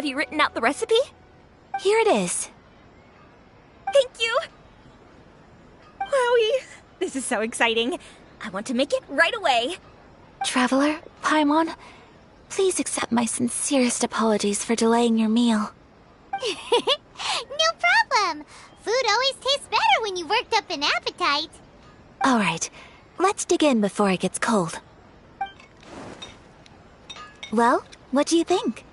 Have you written out the recipe? Here it is. Thank you! Wowie! This is so exciting. I want to make it right away. Traveler, Paimon, please accept my sincerest apologies for delaying your meal. No problem. Food always tastes better when you've worked up an appetite. Alright, let's dig in before it gets cold. Well, what do you think?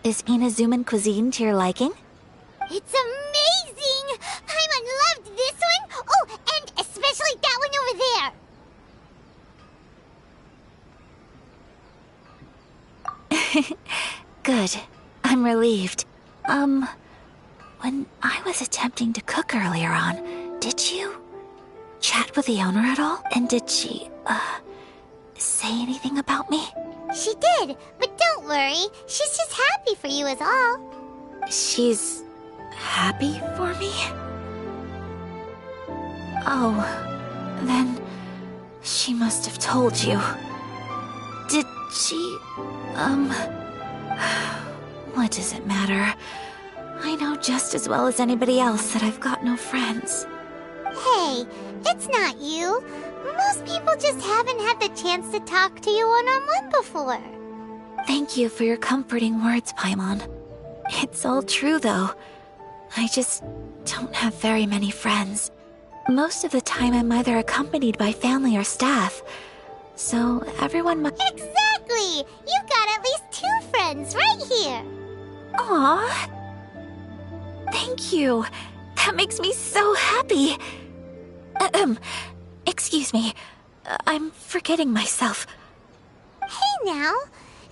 Is Inazuman cuisine to your liking? It's amazing! Paimon loved this one! Oh, and especially that one over there! Good. I'm relieved. When I was attempting to cook earlier on, did you chat with the owner at all? And did she, say anything about me? She did, but don't worry. She's just happy for you is all. She's happy for me? Oh, then she must have told you. Did she, what does it matter? I know just as well as anybody else that I've got no friends. Hey, it's not you. Most people just haven't had the chance to talk to you one-on-one before. Thank you for your comforting words, Paimon. It's all true, though. I just don't have very many friends. Most of the time I'm either accompanied by family or staff, so everyone must— Exactly! You've got at least 2 friends right here. Aww. Thank you. That makes me so happy. Excuse me. I'm forgetting myself. Hey now,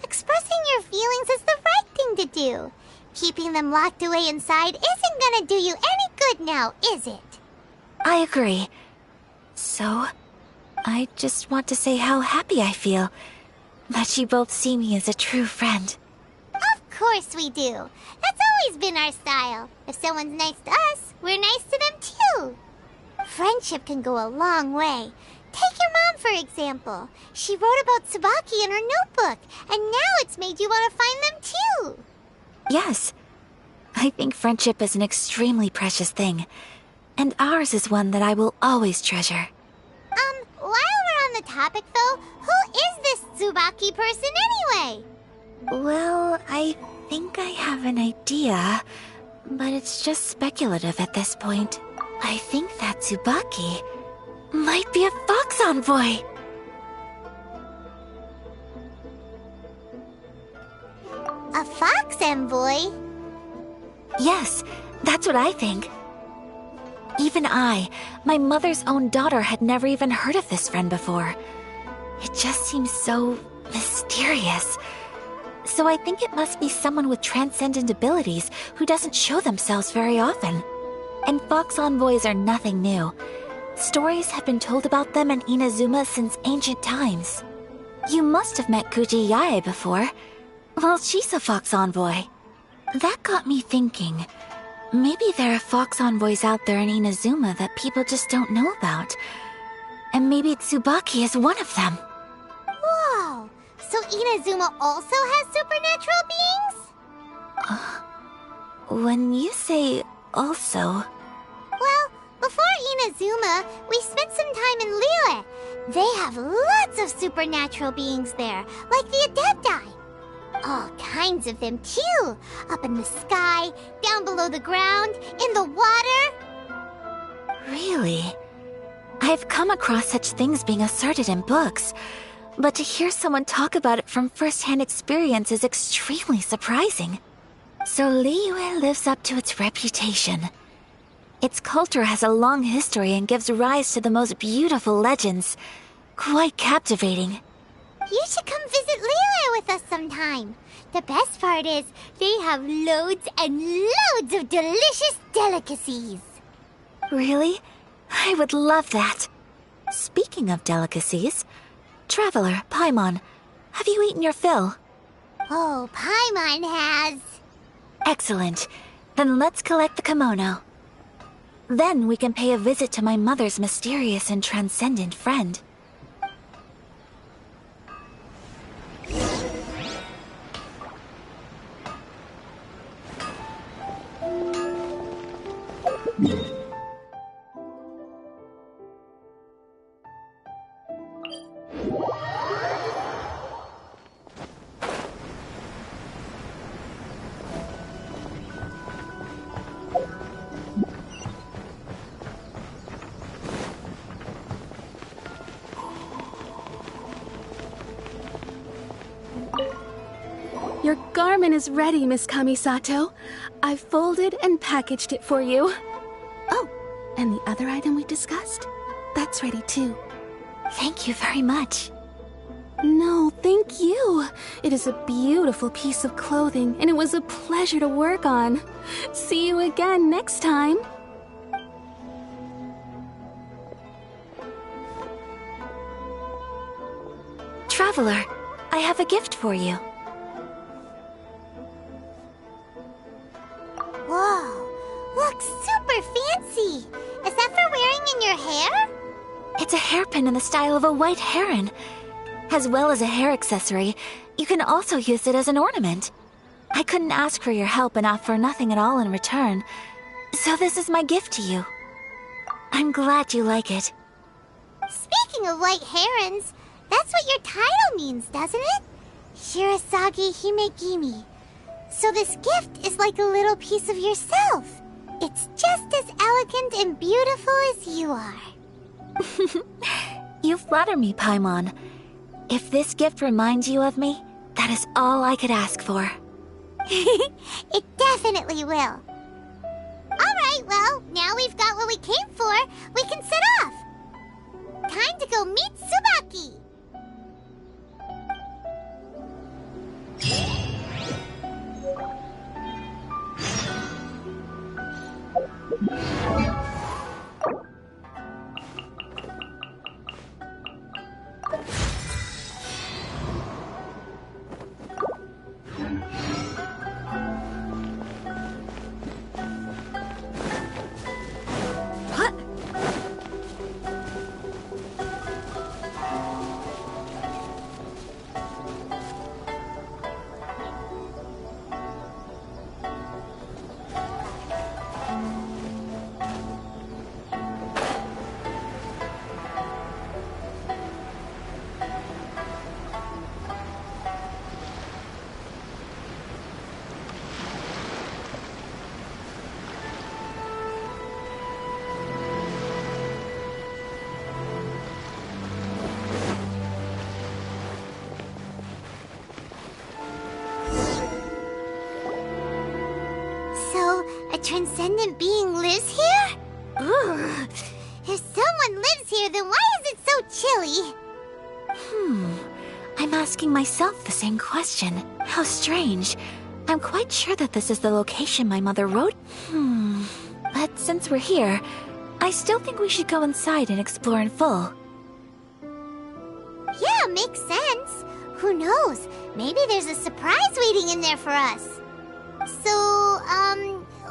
expressing your feelings is the right thing to do. Keeping them locked away inside isn't gonna do you any good now, is it? I agree. So, I just want to say how happy I feel that you both see me as a true friend. Of course we do. That's always been our style. If someone's nice to us, we're nice to them too. Friendship can go a long way. Take your mom, for example. She wrote about Tsubaki in her notebook, and now it's made you want to find them too. Yes. I think friendship is an extremely precious thing, and ours is one that I will always treasure. While we're on the topic though, who is this Tsubaki person anyway? Well, I think I have an idea, but it's just speculative at this point. I think that Tsubaki might be a fox envoy. A fox envoy? Yes, that's what I think. Even I, my mother's own daughter, had never even heard of this friend before. It just seems so mysterious. So I think it must be someone with transcendent abilities who doesn't show themselves very often. And fox envoys are nothing new. Stories have been told about them in Inazuma since ancient times. You must have met Kuji Yae before. Well, she's a fox envoy. That got me thinking. Maybe there are fox envoys out there in Inazuma that people just don't know about. And maybe Tsubaki is one of them. Whoa! So Inazuma also has supernatural beings? When you say also... Well, before Inazuma, we spent some time in Liyue. They have lots of supernatural beings there, like the Adepti. All kinds of them too. Up in the sky, down below the ground, in the water. Really? I've come across such things being asserted in books, but to hear someone talk about it from first-hand experience is extremely surprising. So Liyue lives up to its reputation. Its culture has a long history and gives rise to the most beautiful legends. Quite captivating. You should come visit Liyue with us sometime. The best part is, they have loads and loads of delicious delicacies. Really? I would love that. Speaking of delicacies, Traveler, Paimon, have you eaten your fill? Oh, Paimon has. Excellent. Then let's collect the kimono. Then we can pay a visit to my mother's mysterious and transcendent friend. Your garment is ready, Miss Kamisato. I've folded and packaged it for you. Oh, and the other item we discussed? That's ready too. Thank you very much. No, thank you. It is a beautiful piece of clothing, and it was a pleasure to work on. See you again next time. Traveler, I have a gift for you. Whoa, looks super fancy. Is that for wearing in your hair? It's a hairpin in the style of a white heron. As well as a hair accessory, you can also use it as an ornament. I couldn't ask for your help and offer nothing at all in return, so this is my gift to you. I'm glad you like it. Speaking of white herons, that's what your title means, doesn't it? Shirasagi Himegimi. So this gift is like a little piece of yourself. It's just as elegant and beautiful as you are. You flatter me, Paimon. If this gift reminds you of me, that is all I could ask for. It definitely will. Alright, well, now we've got what we came for, we can set off. Time to go meet Tsubaki. What? So, a transcendent being lives here? Ugh. If someone lives here, then why is it so chilly? I'm asking myself the same question. How strange. I'm quite sure that this is the location my mother wrote. But since we're here, I still think we should go inside and explore in full. Yeah, makes sense. Who knows? Maybe there's a surprise waiting in there for us. So,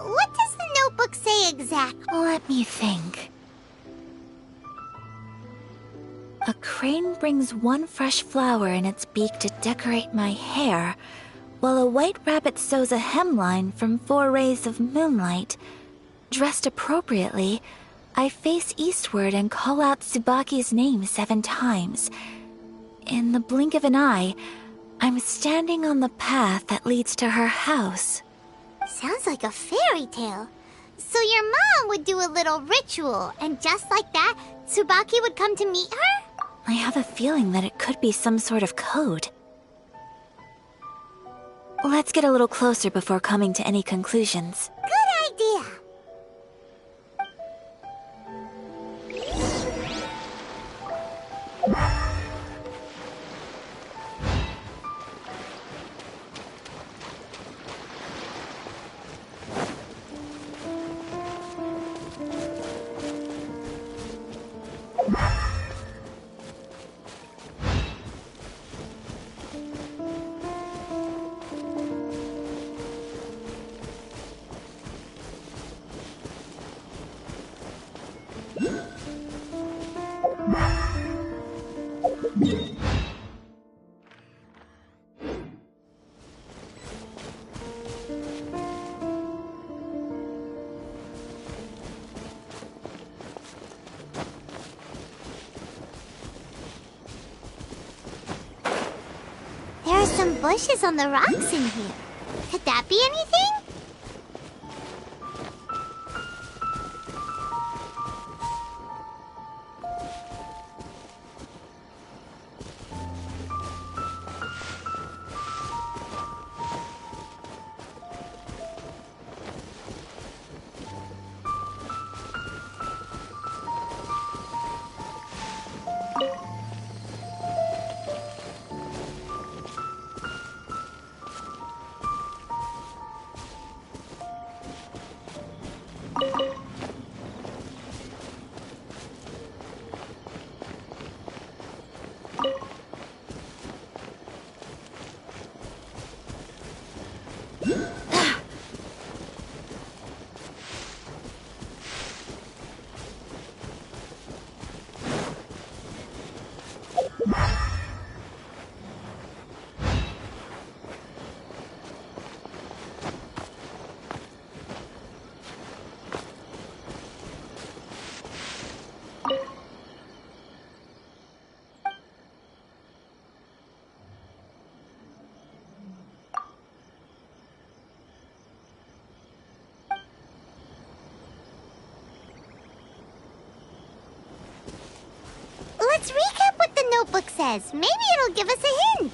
what does the notebook say exactly? Let me think. A crane brings one fresh flower in its beak to decorate my hair, while a white rabbit sews a hemline from 4 rays of moonlight. Dressed appropriately, I face eastward and call out Tsubaki's name 7 times. In the blink of an eye, I'm standing on the path that leads to her house. Sounds like a fairy tale. So your mom would do a little ritual, and just like that, Tsubaki would come to meet her? I have a feeling that it could be some sort of code. Let's get a little closer before coming to any conclusions. Good idea. some bushes on the rocks in here. Could that be anything? Let's recap what the notebook says. Maybe it'll give us a hint.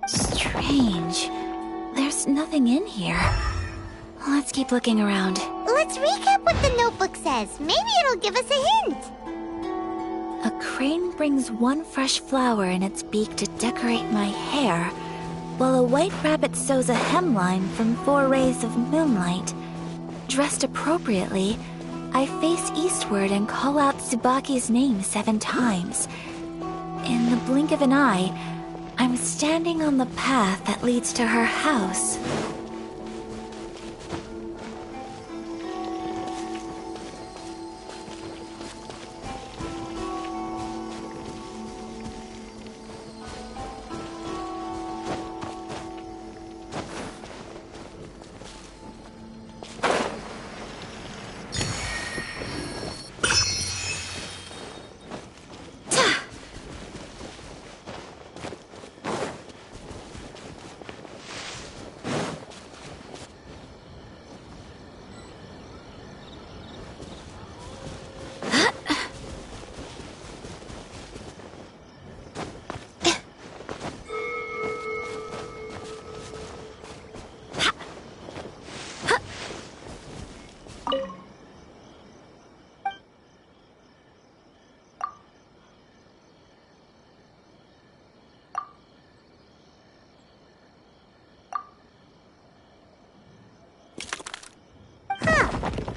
Strange. There's nothing in here. Let's keep looking around. Let's recap what the notebook says. Maybe it'll give us a hint. A crane brings one fresh flower in its beak to decorate my hair, while a white rabbit sews a hemline from 4 rays of moonlight. Dressed appropriately, I face eastward and call out Tsubaki's name 7 times. In the blink of an eye, I'm standing on the path that leads to her house.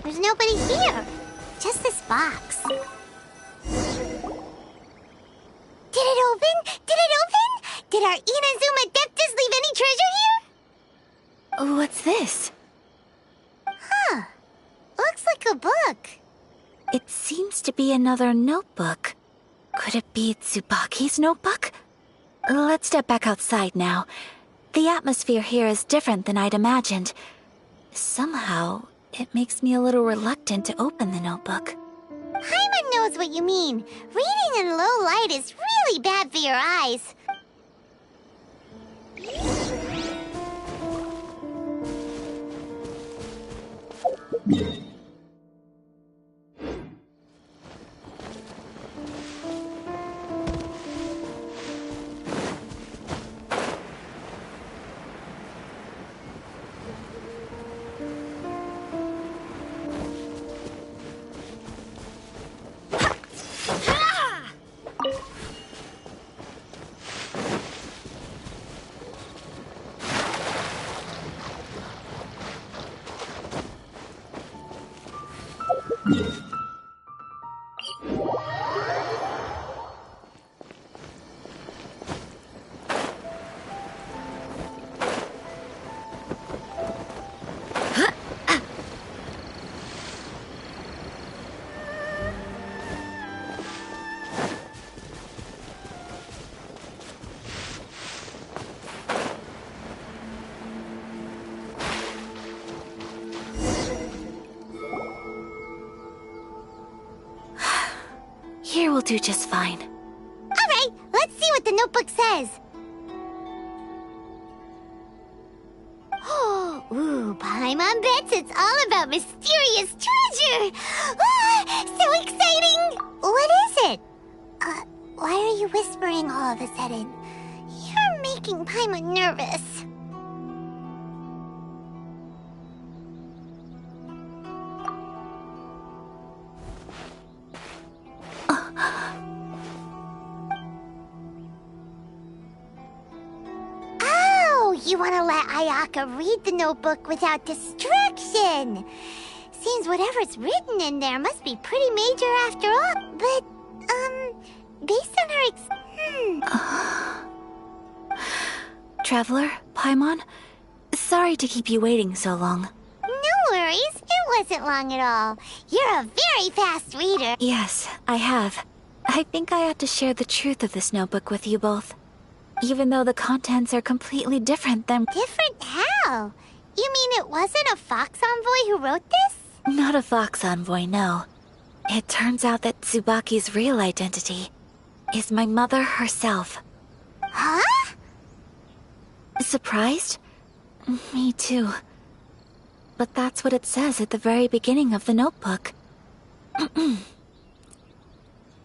There's nobody here. Just this box. Did it open? Did it open? Did our Inazuma Adeptus leave any treasure here? What's this? Huh. Looks like a book. It seems to be another notebook. Could it be Tsubaki's notebook? Let's step back outside now. The atmosphere here is different than I'd imagined. Somehow, it makes me a little reluctant to open the notebook. Paimon knows what you mean. Reading in low light is really bad for your eyes. here will do just fine. Alright, let's see what the notebook says. Ooh, Paimon bets it's all about mysterious treasure! Ah, so exciting! What is it? Why are you whispering all of a sudden? You're making Paimon nervous. You want to let Ayaka read the notebook without distraction. Seems whatever's written in there must be pretty major after all. But, based on her Traveler, Paimon, sorry to keep you waiting so long. No worries, it wasn't long at all. You're a very fast reader. Yes, I have. I think I ought to share the truth of this notebook with you both. Even though the contents are completely different than... Different how? You mean it wasn't a Fox Envoy who wrote this? Not a Fox Envoy, no. It turns out that Tsubaki's real identity is my mother herself. Huh? Surprised? Me too. But that's what it says at the very beginning of the notebook.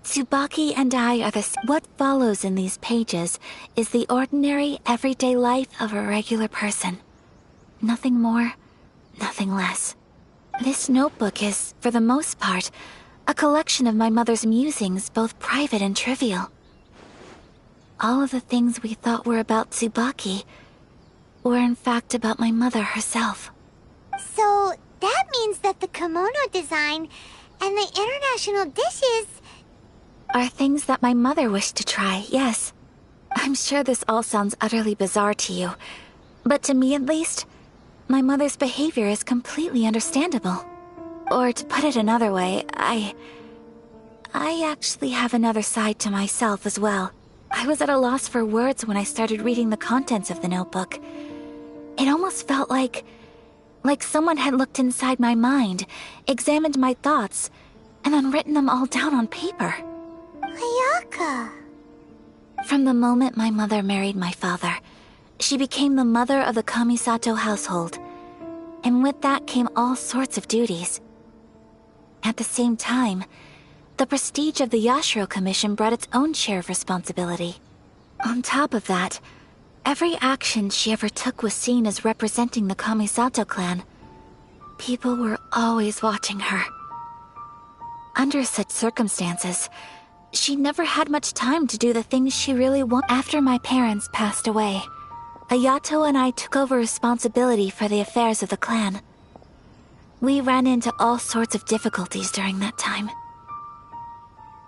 Tsubaki and I are what follows in these pages is the ordinary, everyday life of a regular person. Nothing more, nothing less. This notebook is, for the most part, a collection of my mother's musings, both private and trivial. All of the things we thought were about Tsubaki were in fact about my mother herself. So, that means that the kimono design and the international dishes... are things that my mother wished to try, yes. I'm sure this all sounds utterly bizarre to you, but to me at least, my mother's behavior is completely understandable. Or to put it another way, I actually have another side to myself as well. I was at a loss for words when I started reading the contents of the notebook. It almost felt like someone had looked inside my mind, examined my thoughts, and then written them all down on paper. Ayaka. From the moment my mother married my father, she became the mother of the Kamisato household, and with that came all sorts of duties. At the same time, the prestige of the Yashiro Commission brought its own share of responsibility. On top of that, every action she ever took was seen as representing the Kamisato clan. People were always watching her. Under such circumstances, she never had much time to do the things she really wanted. After my parents passed away, Ayato and I took over responsibility for the affairs of the clan. We ran into all sorts of difficulties during that time.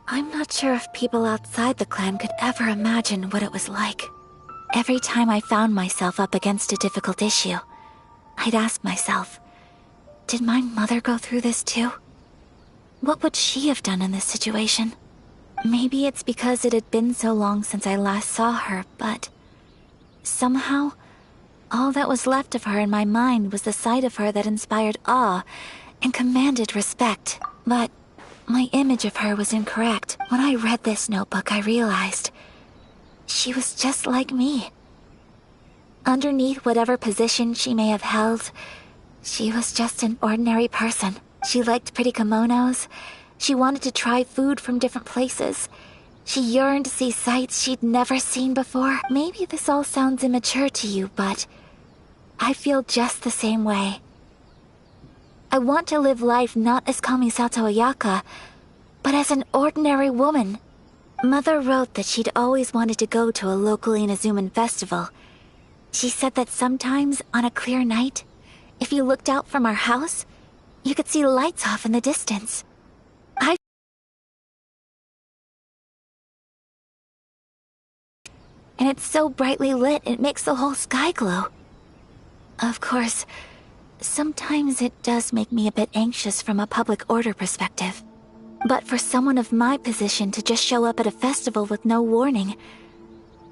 I'm not sure if people outside the clan could ever imagine what it was like. Every time I found myself up against a difficult issue, I'd ask myself, did my mother go through this too? What would she have done in this situation? Maybe it's because it had been so long since I last saw her, but somehow, all that was left of her in my mind was the sight of her that inspired awe and commanded respect. But my image of her was incorrect. When I read this notebook, I realized she was just like me. Underneath whatever position she may have held, she was just an ordinary person. She liked pretty kimonos. She wanted to try food from different places. She yearned to see sights she'd never seen before. Maybe this all sounds immature to you, but I feel just the same way. I want to live life not as Kamisato Ayaka, but as an ordinary woman. Mother wrote that she'd always wanted to go to a local Inazuman festival. She said that sometimes, on a clear night, if you looked out from our house, you could see lights off in the distance. And it's so brightly lit, it makes the whole sky glow. Of course, sometimes it does make me a bit anxious from a public order perspective. But for someone of my position to just show up at a festival with no warning,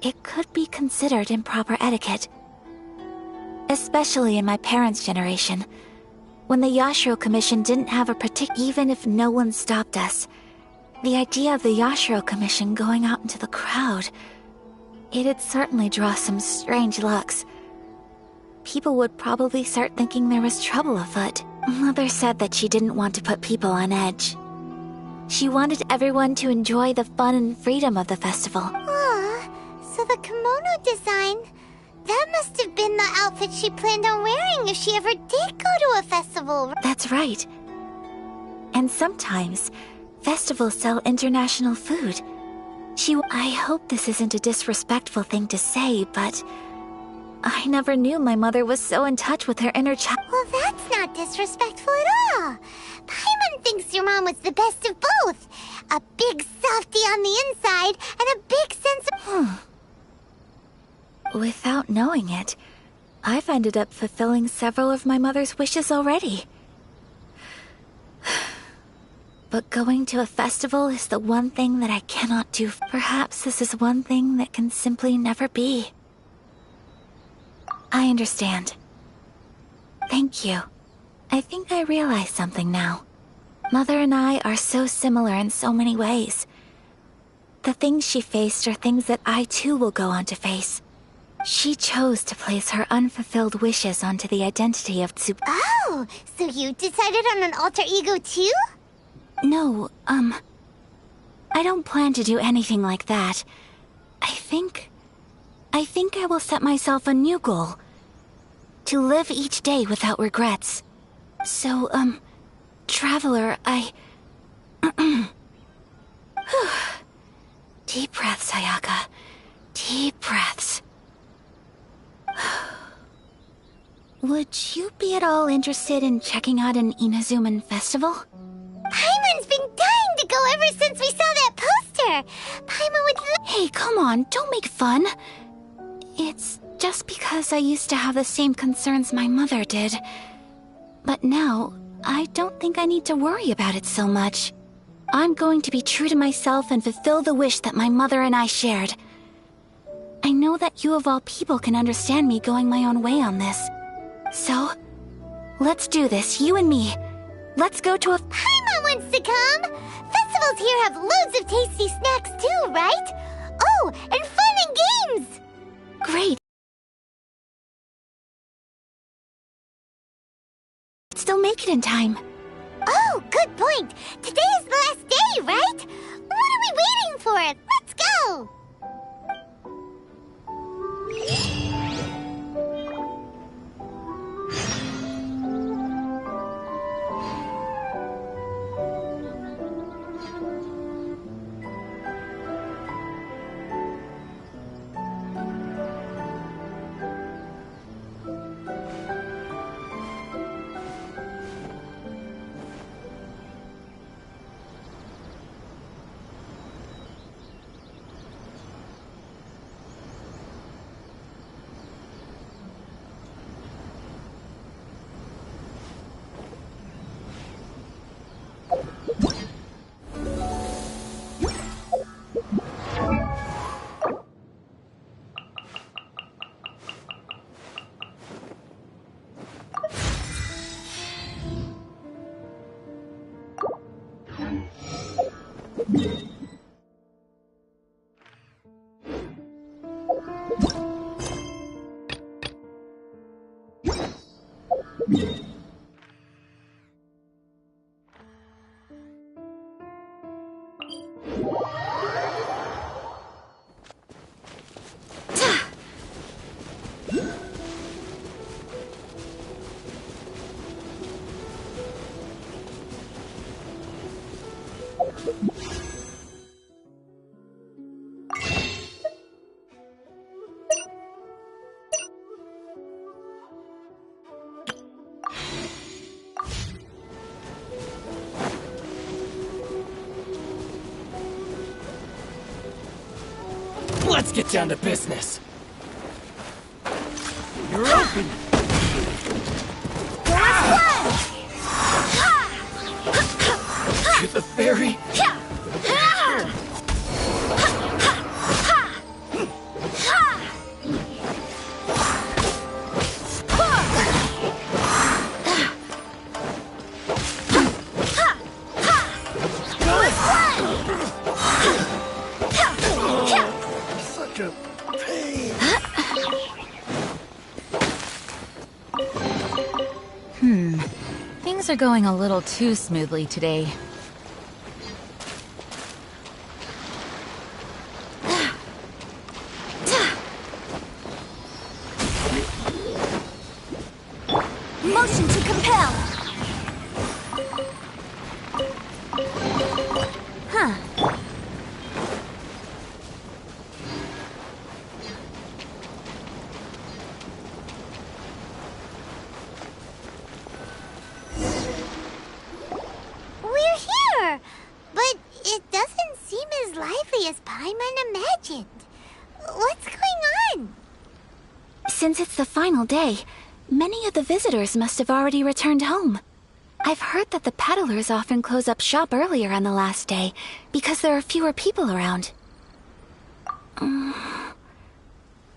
it could be considered improper etiquette. Especially in my parents' generation, when the Yashiro Commission didn't have a even if no one stopped us, The idea of the Yashiro Commission going out into the crowd, it'd certainly draw some strange looks. People would probably start thinking there was trouble afoot. Mother said that she didn't want to put people on edge. She wanted everyone to enjoy the fun and freedom of the festival. Aw, so the kimono design, that must have been the outfit she planned on wearing if she ever did go to a festival. That's right. And sometimes, festivals sell international food. I hope this isn't a disrespectful thing to say, but I never knew my mother was so in touch with her inner child. Well, that's not disrespectful at all. Paimon thinks your mom was the best of both. A big softie on the inside and a big sense of... Without knowing it, I've ended up fulfilling several of my mother's wishes already. But going to a festival is the one thing that I cannot do. Perhaps this is one thing that can simply never be. I understand. Thank you. I think I realize something now. Mother and I are so similar in so many ways. The things she faced are things that I too will go on to face. She chose to place her unfulfilled wishes onto the identity of Tsup. Oh, so you decided on an alter ego too? No, I don't plan to do anything like that. I think I will set myself a new goal. To live each day without regrets. So, Traveler, Deep breaths, Ayaka. Deep breaths. Would you be at all interested in checking out an Inazuman festival? Paimon's been dying to go ever since we saw that poster. Paimon would... Hey, come on, don't make fun. It's just because I used to have the same concerns my mother did. But now, I don't think I need to worry about it so much. I'm going to be true to myself and fulfill the wish that my mother and I shared. I know that you of all people can understand me going my own way on this. So, let's do this, you and me. Let's go to a... Paimon wants to come! Festivals here have loads of tasty snacks too, right? Oh, and fun and games! Great. Still make it in time. Oh, good point. Today is the last day, right? What are we waiting for? Let's go! Let's get down to business. You're open. To the ferry. are going a little too smoothly today. Motion to compel! Huh. We're here! But it doesn't seem as lively as Paimon imagined. What's going on? Since it's the final day, many of the visitors must have already returned home. I've heard that the peddlers often close up shop earlier on the last day because there are fewer people around.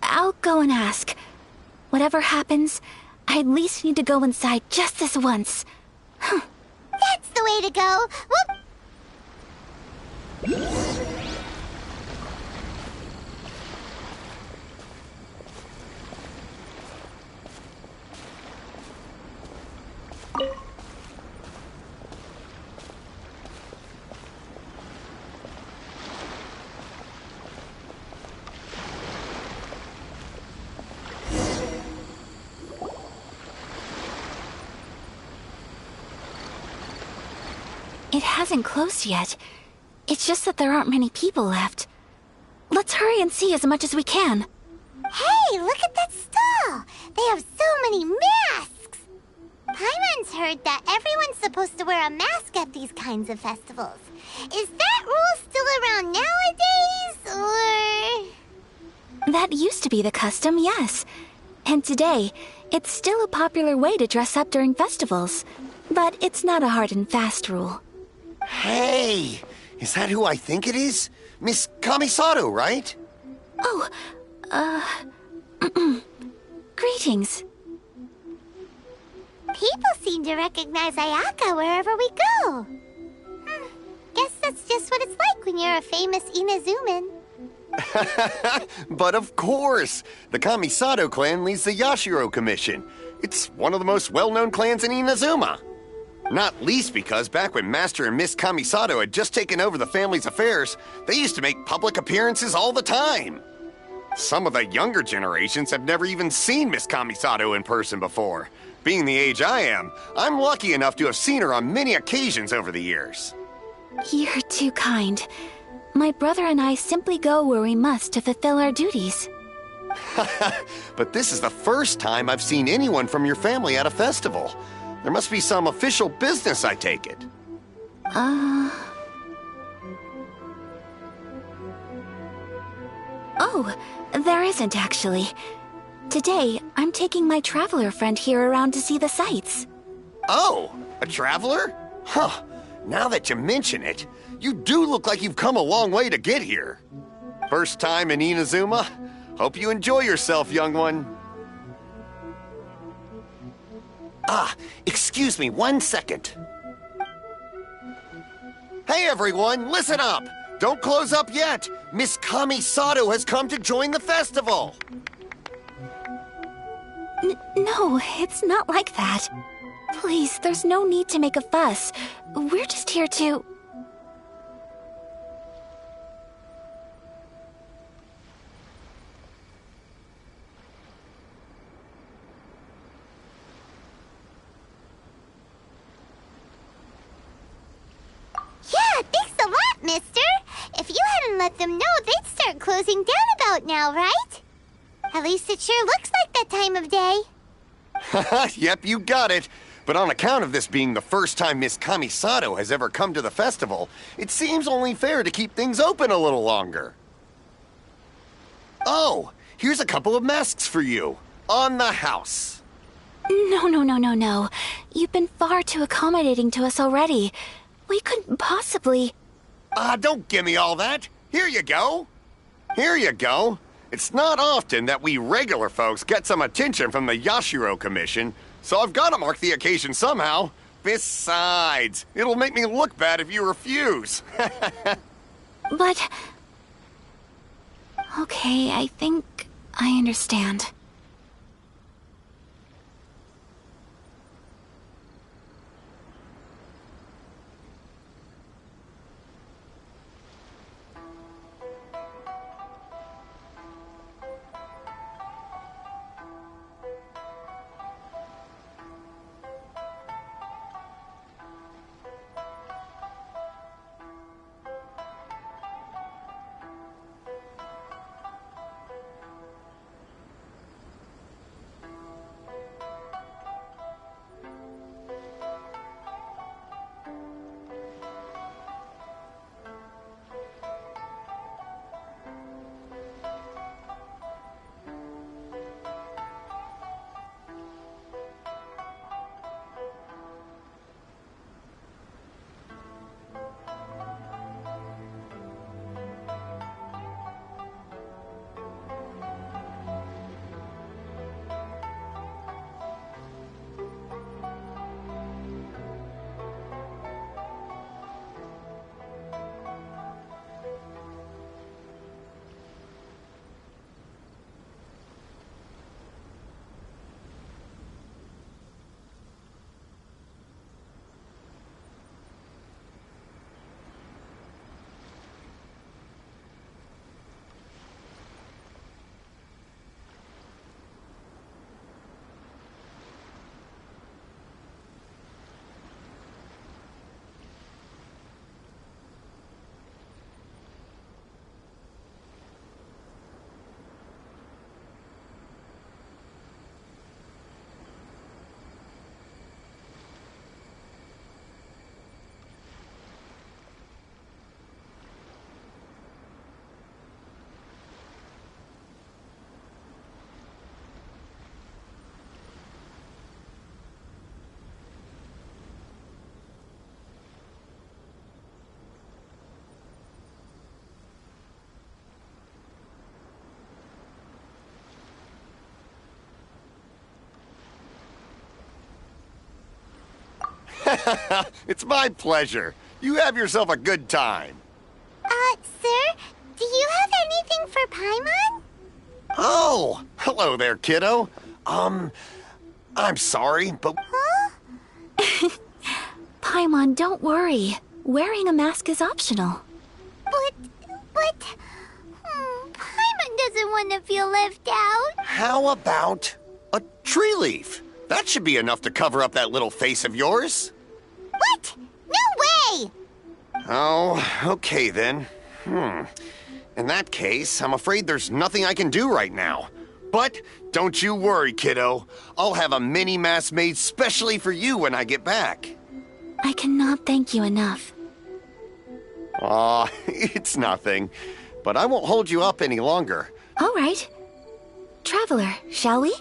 I'll go and ask. Whatever happens, I at least need to go inside just this once. That's the way to go. Whoop. It hasn't closed yet. It's just that there aren't many people left. Let's hurry and see as much as we can. Hey, look at that stall! They have so many masks! Paimon's heard that everyone's supposed to wear a mask at these kinds of festivals. Is that rule still around nowadays, or...? That used to be the custom, yes. And today, it's still a popular way to dress up during festivals. But it's not a hard and fast rule. Hey! Is that who I think it is? Miss Kamisato, right? Oh, greetings. People seem to recognize Ayaka wherever we go. Guess that's just what it's like when you're a famous Inazuman. But of course! The Kamisato clan leads the Yashiro Commission. It's one of the most well-known clans in Inazuma. Not least because back when Master and Miss Kamisato had just taken over the family's affairs, they used to make public appearances all the time. Some of the younger generations have never even seen Miss Kamisato in person before. Being the age I am, I'm lucky enough to have seen her on many occasions over the years. You're too kind. My brother and I simply go where we must to fulfill our duties. But this is the first time I've seen anyone from your family at a festival. There must be some official business, I take it. Oh, there isn't actually. Today, I'm taking my traveler friend here around to see the sights. Oh, a traveler? Huh. Now that you mention it, you do look like you've come a long way to get here. First time in Inazuma? Hope you enjoy yourself, young one. Excuse me 1 second. Hey everyone, listen up! Don't close up yet! Miss Kamisato has come to join the festival! No, it's not like that. Please, there's no need to make a fuss. We're just here to... Yeah, thanks a lot, mister. If you hadn't let them know, they'd start closing down about now, right? At least it sure looks like that time of day. Yep, you got it. But on account of this being the first time Miss Kamisato has ever come to the festival, it seems only fair to keep things open a little longer. Oh, here's a couple of masks for you. On the house. No. You've been far too accommodating to us already. We couldn't possibly... Don't give me all that. Here you go. Here you go. It's not often that we regular folks get some attention from the Yashiro Commission, so I've got to mark the occasion somehow. Besides, it'll make me look bad if you refuse. But... Okay, I think I understand. Hey, It's my pleasure. You have yourself a good time. Sir, do you have anything for Paimon? Oh, hello there, kiddo. I'm sorry, but... Huh? Paimon, don't worry. Wearing a mask is optional. But... Paimon doesn't want to feel left out. How about a tree leaf? That should be enough to cover up that little face of yours. What? No way! Oh, okay then. In that case, I'm afraid there's nothing I can do right now. But don't you worry, kiddo. I'll have a mini mask made specially for you when I get back. I cannot thank you enough. Aw, it's nothing. But I won't hold you up any longer. All right. Traveler, shall we?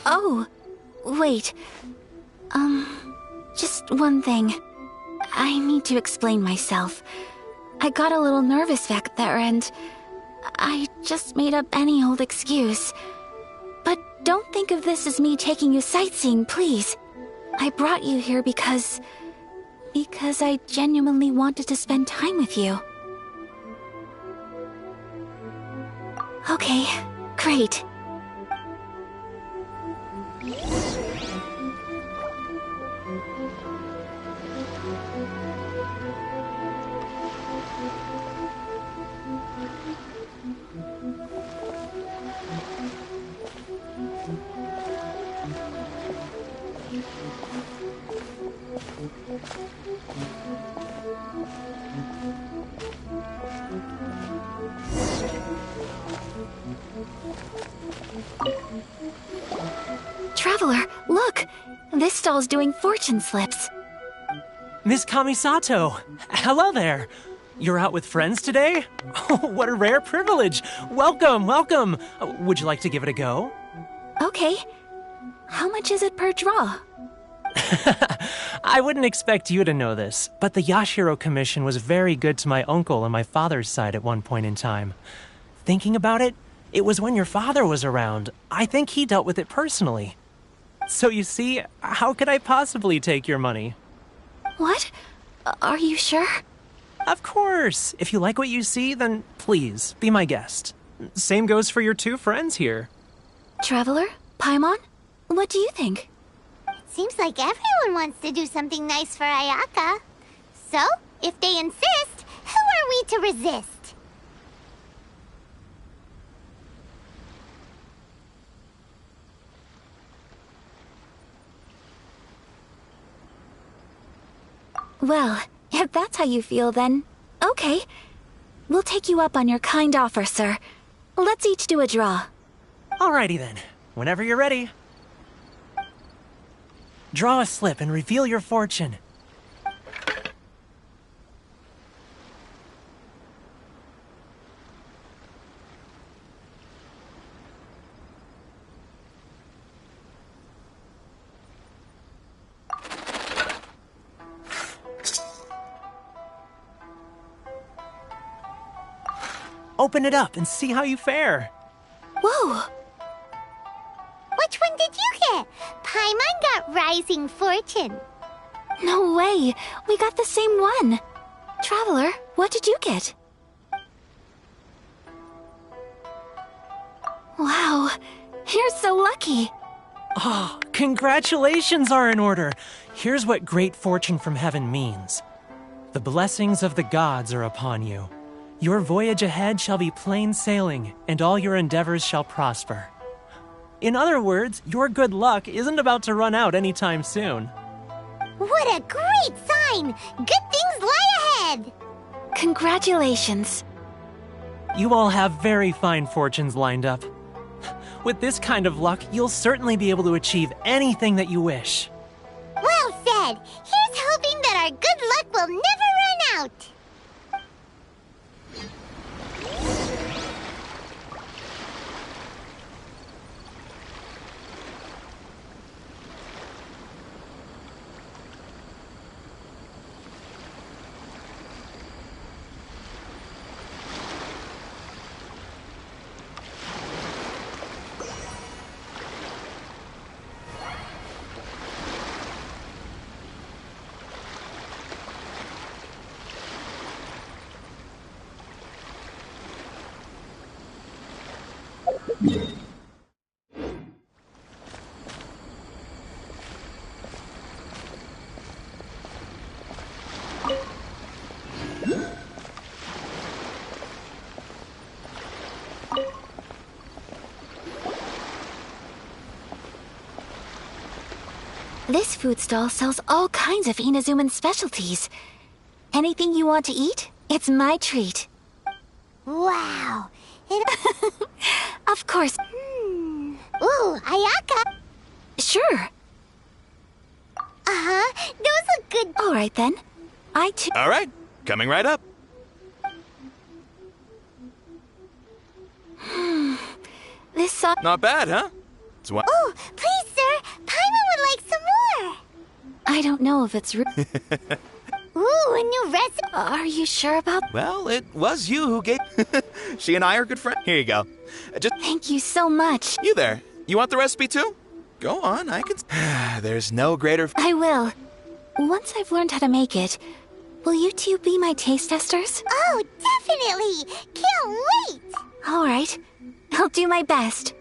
Oh, wait. Just one thing. I need to explain myself. I got a little nervous back there and I just made up any old excuse. But don't think of this as me taking you sightseeing, please. I brought you here because I genuinely wanted to spend time with you. Okay, great. Traveler, look! This stall's doing fortune slips. Miss Kamisato, hello there. You're out with friends today? Oh, what a rare privilege. Welcome, welcome. Would you like to give it a go? Okay. How much is it per draw? I wouldn't expect you to know this, but the Yashiro Commission was very good to my uncle on my father's side at one point in time. Thinking about it, it was when your father was around. I think he dealt with it personally. So you see, how could I possibly take your money? What? Are you sure? Of course. If you like what you see, then please, be my guest. Same goes for your two friends here. Traveler? Paimon? What do you think? Seems like everyone wants to do something nice for Ayaka. So, if they insist, who are we to resist? Well, if that's how you feel, then okay. We'll take you up on your kind offer, sir. Let's each do a draw. Alrighty then. Whenever you're ready. Draw a slip and reveal your fortune. Open it up and see how you fare. Whoa! Which one did you get? Paimon got Rising Fortune. No way! We got the same one! Traveler, what did you get? Wow, you're so lucky! Oh, congratulations are in order. Here's what great fortune from heaven means. The blessings of the gods are upon you. Your voyage ahead shall be plain sailing, and all your endeavors shall prosper. In other words, your good luck isn't about to run out anytime soon. What a great sign! Good things lie ahead! Congratulations. You all have very fine fortunes lined up. With this kind of luck, you'll certainly be able to achieve anything that you wish. Well said! Here's hoping that our good luck will never run out! This food stall sells all kinds of Inazuman specialties. Anything you want to eat, it's my treat. Wow. Of course. Ooh, Ayaka. Sure. Uh-huh. Those look good. All right then. I too. All right, coming right up. This song. Not bad, huh? It's one. Oh, please, sir. Paimon would like some more. I don't know if it's. Ooh, a new recipe. Are you sure about? Well, it was you who gave. She and I are good friends. Here you go. Just Thank you so much. you there. You want the recipe too? Go on, I can. There's no greater. I will. Once I've learned how to make it, will you two be my taste testers? Oh, definitely. Can't wait. All right. I'll do my best.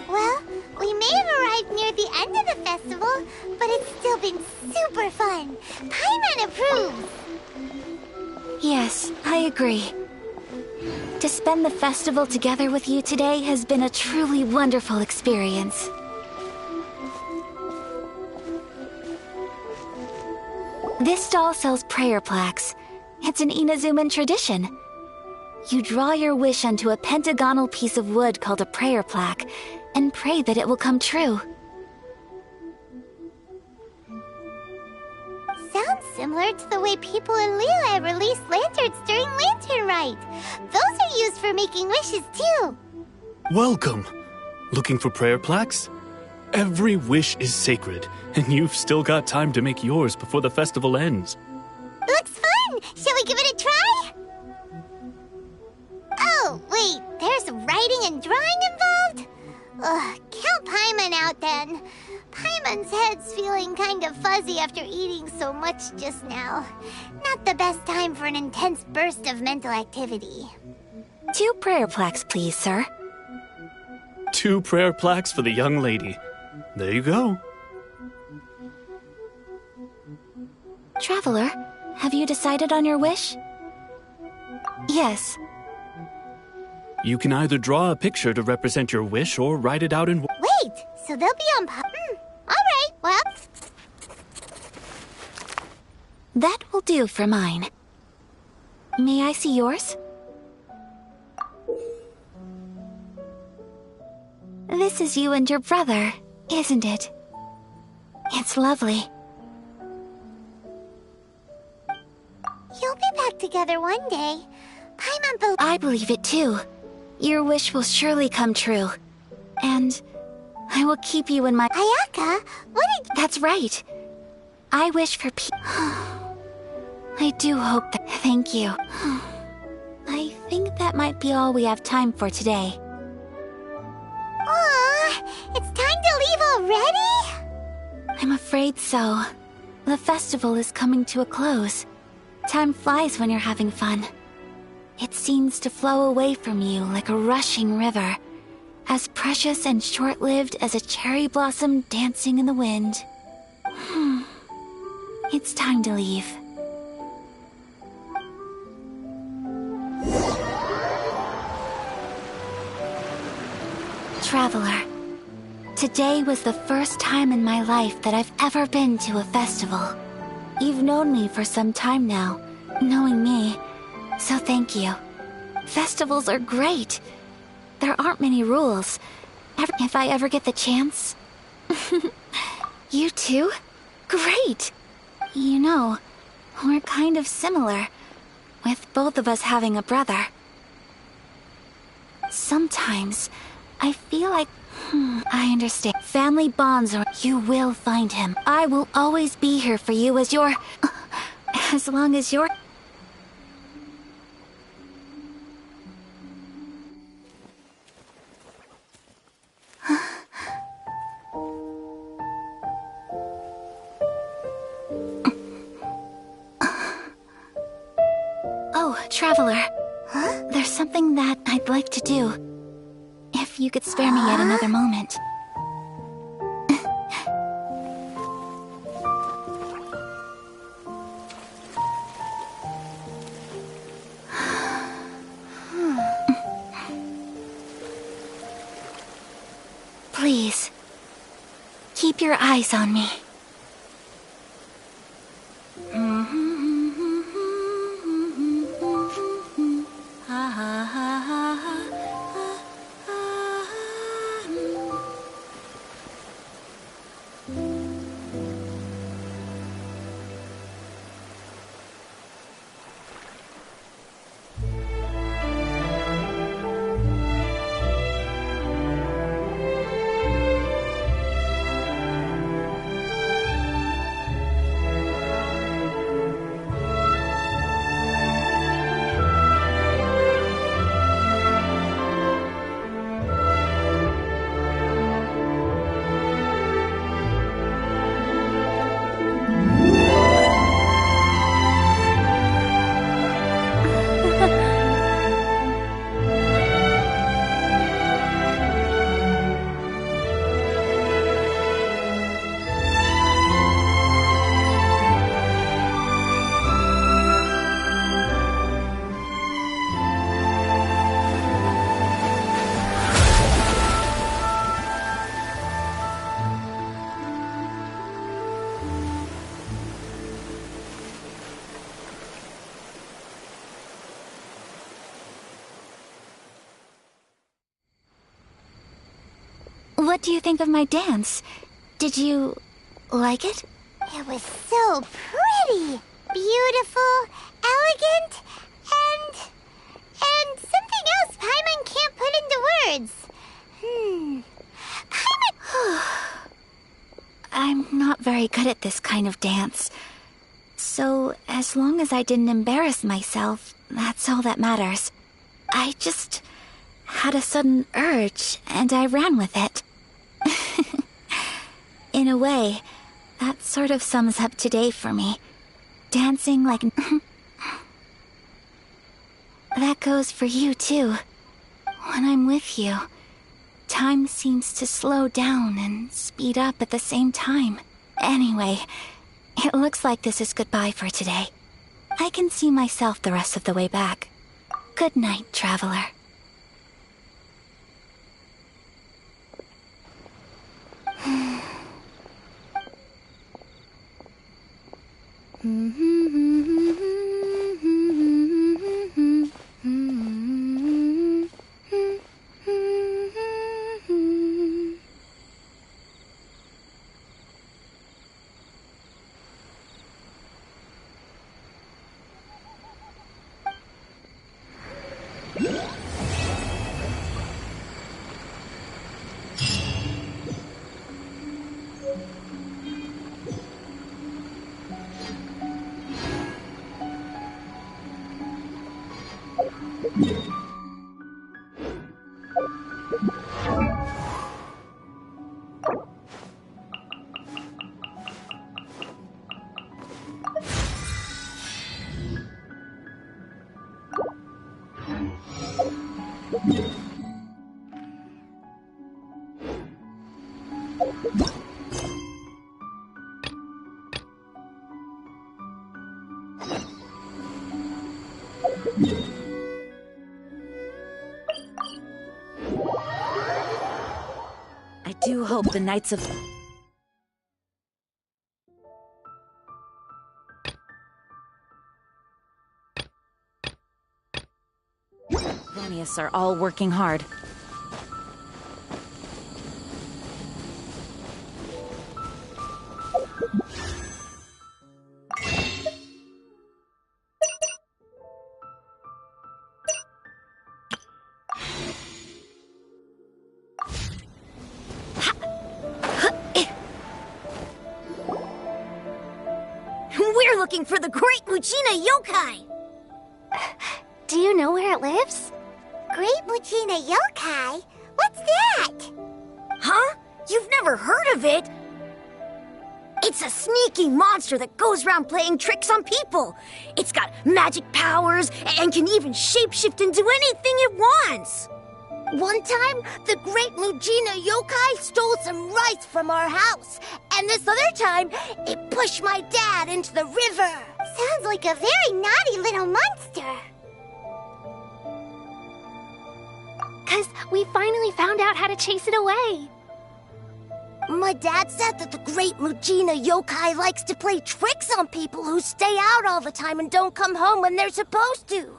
Well, we may have arrived near the end of the festival, but it's still been super fun. Paimon approves. Yes, I agree. To spend the festival together with you today has been a truly wonderful experience. This stall sells prayer plaques. It's an Inazuman tradition. You draw your wish onto a pentagonal piece of wood called a prayer plaque and pray that it will come true. Sounds similar to the way people in Liyue release lanterns during Lantern Rite. Those are used for making wishes too. Welcome. Looking for prayer plaques? Every wish is sacred, and you've still got time to make yours before the festival ends. Looks fun! Shall we give it a try? Oh, wait, there's writing and drawing involved? Ugh, count Paimon out then. Paimon's head's feeling kind of fuzzy after eating so much just now. Not the best time for an intense burst of mental activity. 2 prayer plaques, please, sir. 2 prayer plaques for the young lady. There you go. Traveler, have you decided on your wish? Yes. You can either draw a picture to represent your wish or write it out in... Wait, so they'll be on Alright, well... That will do for mine. May I see yours? This is you and your brother, isn't it? It's lovely. You'll be back together one day. I believe it too. Your wish will surely come true. And I will keep you in my... Ayaka, what did... That's right. I wish for peace. I do hope that... Thank you. I think that might be all we have time for today. Aw, it's time to leave already? I'm afraid so. The festival is coming to a close. Time flies when you're having fun. It seems to flow away from you like a rushing river, as precious and short-lived as a cherry blossom dancing in the wind. It's time to leave. Traveler, today was the first time in my life that I've ever been to a festival. You've known me for some time now, knowing me, so thank you. Festivals are great. There aren't many rules. If I ever get the chance... You too? Great! You know, we're kind of similar, with both of us having a brother. Sometimes, I feel like... I understand. Family bonds are... You will find him. I will always be here for you as your... As long as you're... Oh, Traveler. Huh? There's something that I'd like to do. If you could spare me yet another moment. Please, Keep your eyes on me. What do you think of my dance? Did you like it? It was so pretty, beautiful, elegant, and something else Paimon can't put into words. I'm not very good at this kind of dance. So, as long as I didn't embarrass myself, that's all that matters. I just had a sudden urge, and I ran with it. In a way, that sort of sums up today for me. Dancing like... That goes for you, too. When I'm with you, time seems to slow down and speed up at the same time. Anyway, it looks like this is goodbye for today. I can see myself the rest of the way back. Good night, traveler. I do hope the Knights of... Vonius are all working hard. We're looking for the Great Muchina Yokai! Do you know where it lives? Great Muchina Yokai? What's that? Huh? You've never heard of it? It's a sneaky monster that goes around playing tricks on people. It's got magic powers and can even shapeshift into anything it wants. One time, the Great Muchina Yokai stole some rice from our house. And this other time, it pushed my dad into the river. Sounds like a very naughty little monster. 'Cause we finally found out how to chase it away. My dad said that the Great Mujina Yokai likes to play tricks on people who stay out all the time and don't come home when they're supposed to.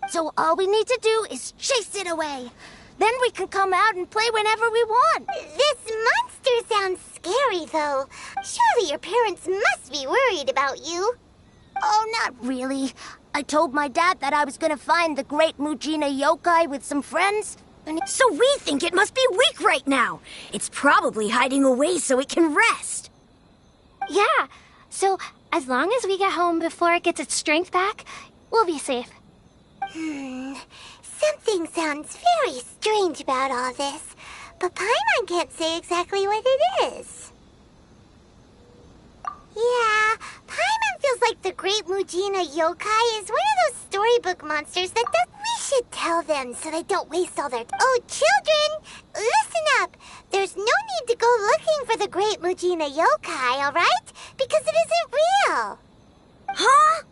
So all we need to do is chase it away. Then we can come out and play whenever we want. This monster sounds scary, though. Surely your parents must be worried about you. Oh, not really. I told my dad that I was gonna find the Great Mujina Yokai with some friends. So we think it must be weak right now. It's probably hiding away so it can rest. Yeah, so as long as we get home before it gets its strength back, we'll be safe. Something sounds very strange about all this, but Paimon can't say exactly what it is. Yeah, Paimon feels like the Great Mujina Yokai is one of those storybook monsters that we should tell them so they don't waste all their... Oh, children! Listen up! There's no need to go looking for the Great Mujina Yokai, alright? Because it isn't real! Huh?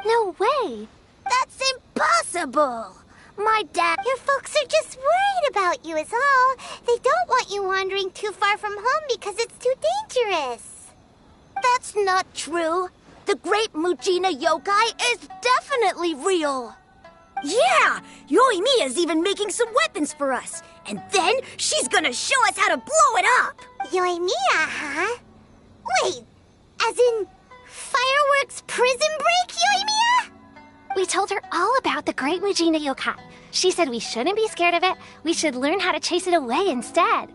No way! That's impossible! My dad... Your folks are just worried about you is all. They don't want you wandering too far from home because it's too dangerous. That's not true. The Great Mujina Yokai is definitely real. Yeah! Yoimiya's even making some weapons for us. And then she's gonna show us how to blow it up! Yoimiya, huh? Wait, as in fireworks prison break, Yoimiya? We told her all about the Great Mujina Yokai. She said we shouldn't be scared of it. We should learn how to chase it away instead.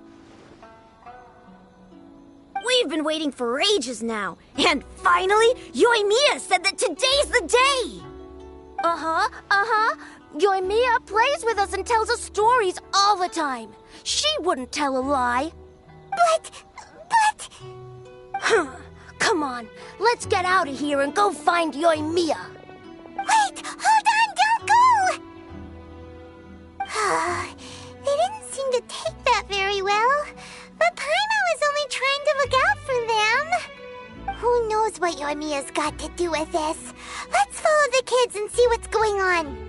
We've been waiting for ages now. And finally, Yoimiya said that today's the day! Yoimiya plays with us and tells us stories all the time. She wouldn't tell a lie. But... Come on, let's get out of here and go find Yoimiya. Wait! Hold on! Don't go! They didn't seem to take that very well. But Paimon was only trying to look out for them. Who knows what Yoimiya's got to do with this? Let's follow the kids and see what's going on.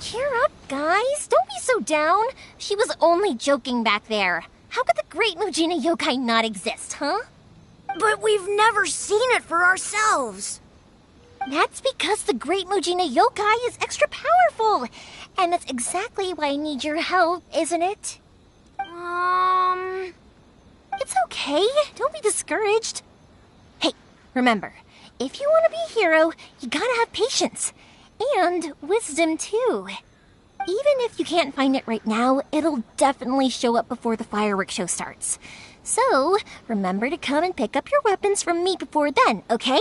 Cheer up, guys. Don't be so down. She was only joking back there. How could the Great Mujina Yokai not exist, huh? But we've never seen it for ourselves. That's because the Great Mujina Yokai is extra powerful. And that's exactly why I need your help, isn't it? It's okay. Don't be discouraged. Hey, remember, if you want to be a hero, you gotta have patience. And wisdom, too. Even if you can't find it right now, it'll definitely show up before the fireworks show starts. So, remember to come and pick up your weapons from me before then, okay?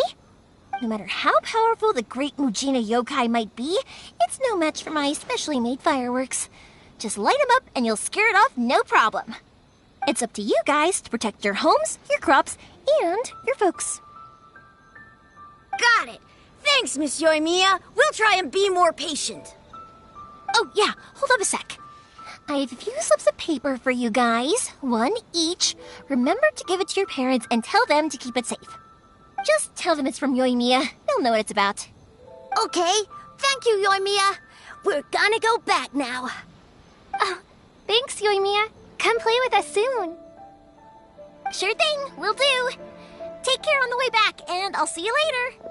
No matter how powerful the Great Mujina Yokai might be, it's no match for my specially made fireworks. Just light them up and you'll scare it off no problem. It's up to you guys to protect your homes, your crops, and your folks. Got it. Thanks, Miss Yoimiya. We'll try and be more patient. Oh, yeah, hold up a sec. I have a few slips of paper for you guys, one each. Remember to give it to your parents and tell them to keep it safe. Just tell them it's from Yoimiya. They'll know what it's about. Okay, thank you, Yoimiya. We're gonna go back now. Oh, thanks, Yoimiya. Come play with us soon. Sure thing, will do. Take care on the way back, and I'll see you later.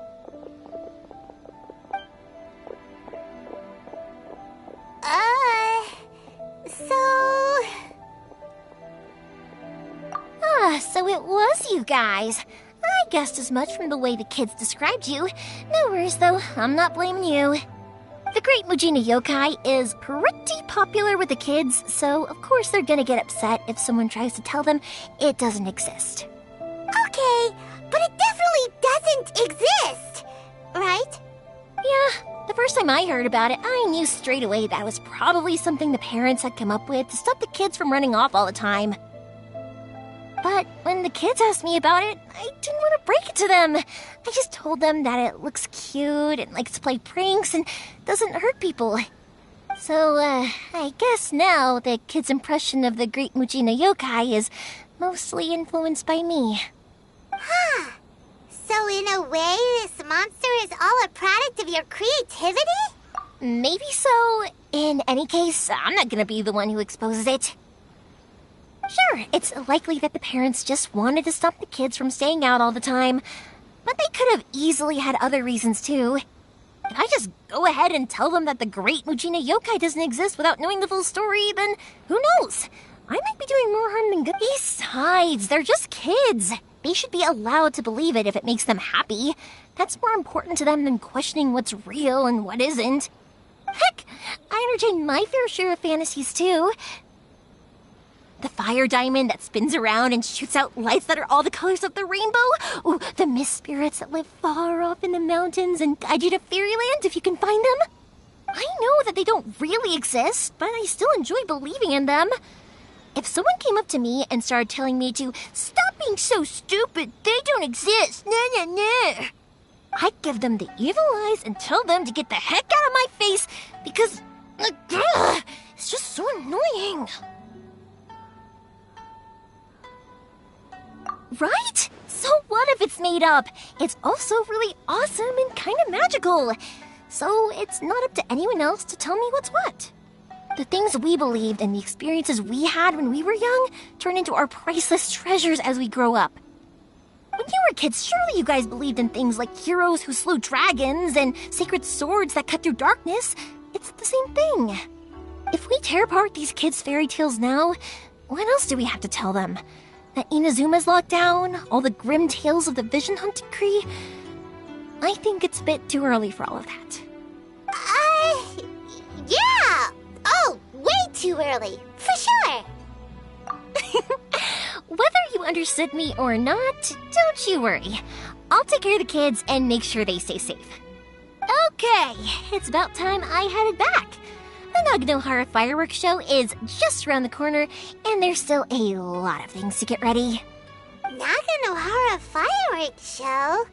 So it was you guys. I guessed as much from the way the kids described you. No worries, though. I'm not blaming you. The Great Mujina Yokai is pretty popular with the kids, so of course they're gonna get upset if someone tries to tell them it doesn't exist. Okay, but it definitely doesn't exist, right? Yeah, the first time I heard about it, I knew straight away that it was probably something the parents had come up with to stop the kids from running off all the time. But when the kids asked me about it, I didn't want to break it to them. I just told them that it looks cute and likes to play pranks and doesn't hurt people. So, I guess now the kids' impression of the Great Mujina Yokai is mostly influenced by me. Huh. So in a way, this monster is all a product of your creativity? Maybe so. In any case, I'm not gonna be the one who exposes it. Sure, it's likely that the parents just wanted to stop the kids from staying out all the time, but they could have easily had other reasons too. If I just go ahead and tell them that the Great Mujina Yokai doesn't exist without knowing the full story, then who knows? I might be doing more harm than good. Besides, they're just kids. They should be allowed to believe it if it makes them happy. That's more important to them than questioning what's real and what isn't. Heck, I entertain my fair share of fantasies too. The fire diamond that spins around and shoots out lights that are all the colors of the rainbow. Ooh, the mist spirits that live far off in the mountains and guide you to fairyland if you can find them. I know that they don't really exist, but I still enjoy believing in them. If someone came up to me and started telling me to stop being so stupid, they don't exist, nah. I'd give them the evil eyes and tell them to get the heck out of my face because it's just so annoying. Right? So what if it's made up? It's also really awesome and kind of magical. So it's not up to anyone else to tell me what's what. The things we believed and the experiences we had when we were young turn into our priceless treasures as we grow up. When you were kids, surely you guys believed in things like heroes who slew dragons and sacred swords that cut through darkness. It's the same thing. If we tear apart these kids' fairy tales now, what else do we have to tell them? That Inazuma's locked down? All the grim tales of the Vision Hunt Decree? I think it's a bit too early for all of that. Yeah! Oh, way too early, for sure! Whether you understood me or not, don't you worry. I'll take care of the kids and make sure they stay safe. Okay, it's about time I headed back. The Naganohara fireworks show is just around the corner, and there's still a lot of things to get ready. Naganohara fireworks show?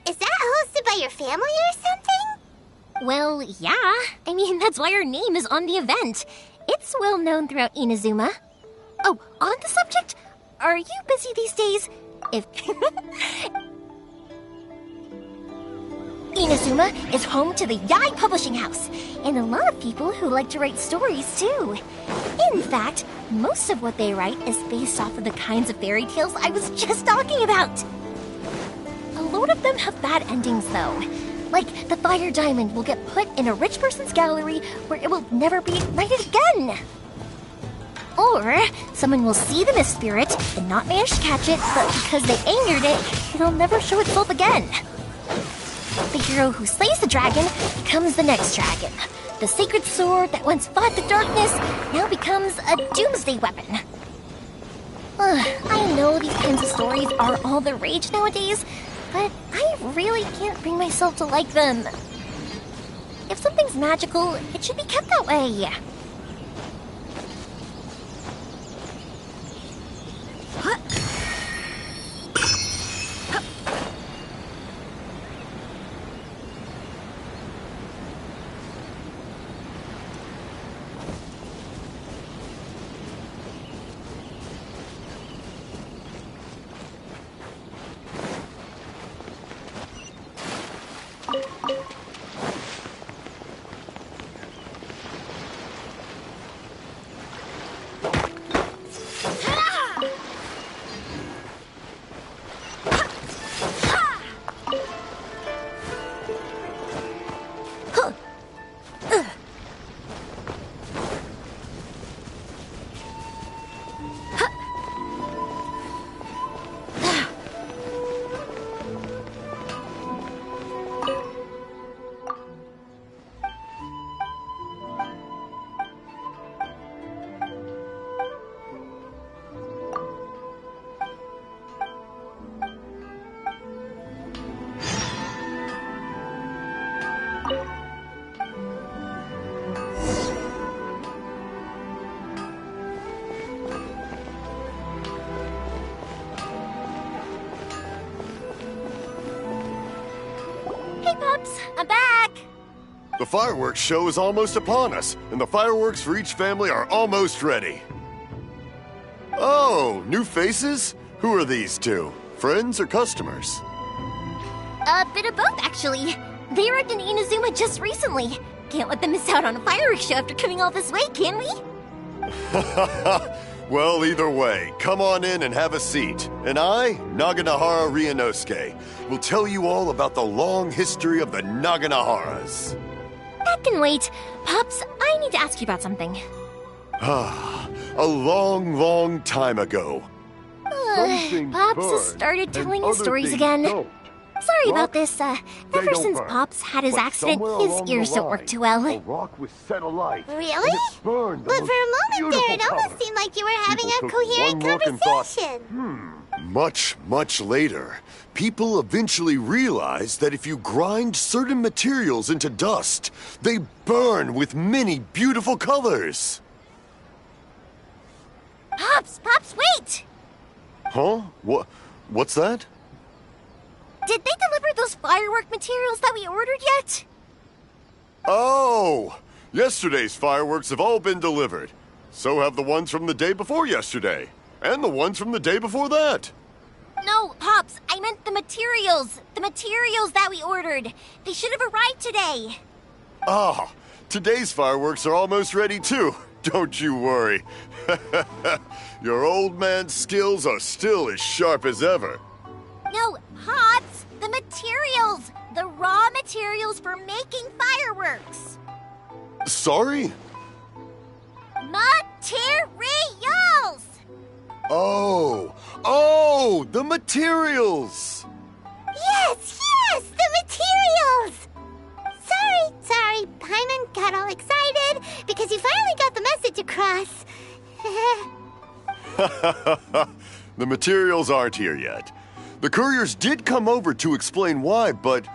Is that hosted by your family or something? Well, yeah. I mean, that's why our name is on the event. It's well known throughout Inazuma. Oh, on the subject, are you busy these days? If Inazuma is home to the Yai Publishing House, and a lot of people who like to write stories too. In fact, most of what they write is based off of the kinds of fairy tales I was just talking about. A lot of them have bad endings though. Like, the fire diamond will get put in a rich person's gallery where it will never be ignited again. Or, someone will see the mist spirit and not manage to catch it, but because they angered it, it'll never show itself again. The hero who slays the dragon becomes the next dragon. The sacred sword that once fought the darkness now becomes a doomsday weapon. I know these kinds of stories are all the rage nowadays, but I really can't bring myself to like them. If something's magical, it should be kept that way. Hey, Pops, I'm back. The fireworks show is almost upon us, and the fireworks for each family are almost ready. Oh, new faces? Who are these two? Friends or customers? A bit of both, actually. They arrived in Inazuma just recently. Can't let them miss out on a fireworks show after coming all this way, can we? Well, either way, come on in and have a seat. And I, Naganahara Ryunosuke, will tell you all about the long history of the Naganaharas. That can wait. Pops, I need to ask you about something. A long, long time ago. Pops has started telling his stories again. Sorry about this. Ever since Pops had his accident, his ears don't work too well. Rock was set alight. Really? But for a moment there, it almost seemed like you were having a coherent conversation. Much, much later, people eventually realized that if you grind certain materials into dust, they burn with many beautiful colors. Pops, wait! Huh? What's that? Did they deliver those firework materials that we ordered yet? Oh! Yesterday's fireworks have all been delivered. So have the ones from the day before yesterday. And the ones from the day before that. No, Pops, I meant the materials. The materials that we ordered. They should have arrived today. Ah, today's fireworks are almost ready too. Don't you worry. Your old man's skills are still as sharp as ever. No, Pops, the materials. The raw materials for making fireworks. Sorry? Materials! Oh, the materials! Yes, the materials! Sorry, Paimon got all excited because you finally got the message across. The materials aren't here yet. The couriers did come over to explain why, but,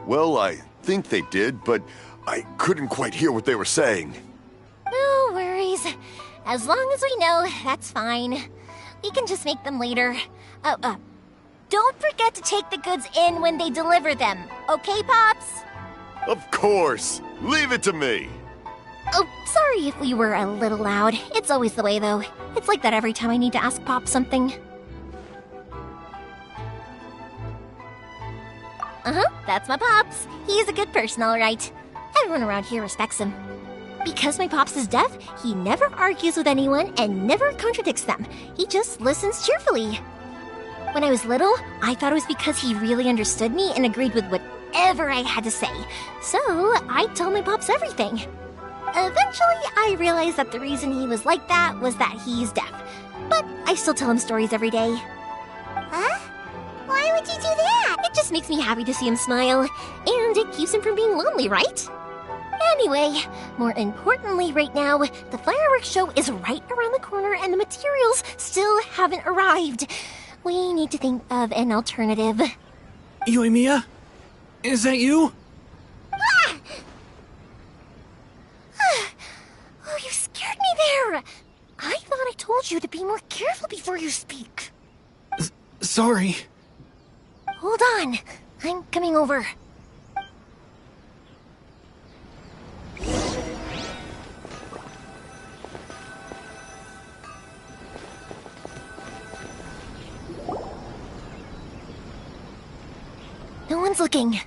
well, I think they did, but I couldn't quite hear what they were saying. No worries. As long as we know, that's fine. We can just make them later. Don't forget to take the goods in when they deliver them, okay, Pops? Of course! Leave it to me! Oh, sorry if we were a little loud. It's always the way, though. It's like that every time I need to ask Pop something. That's my Pops. He's a good person, all right. Everyone around here respects him. Because my Pops is deaf, he never argues with anyone and never contradicts them. He just listens cheerfully. When I was little, I thought it was because he really understood me and agreed with whatever I had to say. So, I told my Pops everything. Eventually, I realized that the reason he was like that was that he's deaf. But I still tell him stories every day. Huh? Why would you do that? It just makes me happy to see him smile, and it keeps him from being lonely, right? Anyway, more importantly right now, the fireworks show is right around the corner and the materials still haven't arrived. We need to think of an alternative. Yoimiya? Is that you? Oh, you scared me there! I thought I told you to be more careful before you speak. Sorry. Hold on. I'm coming over. No one's looking.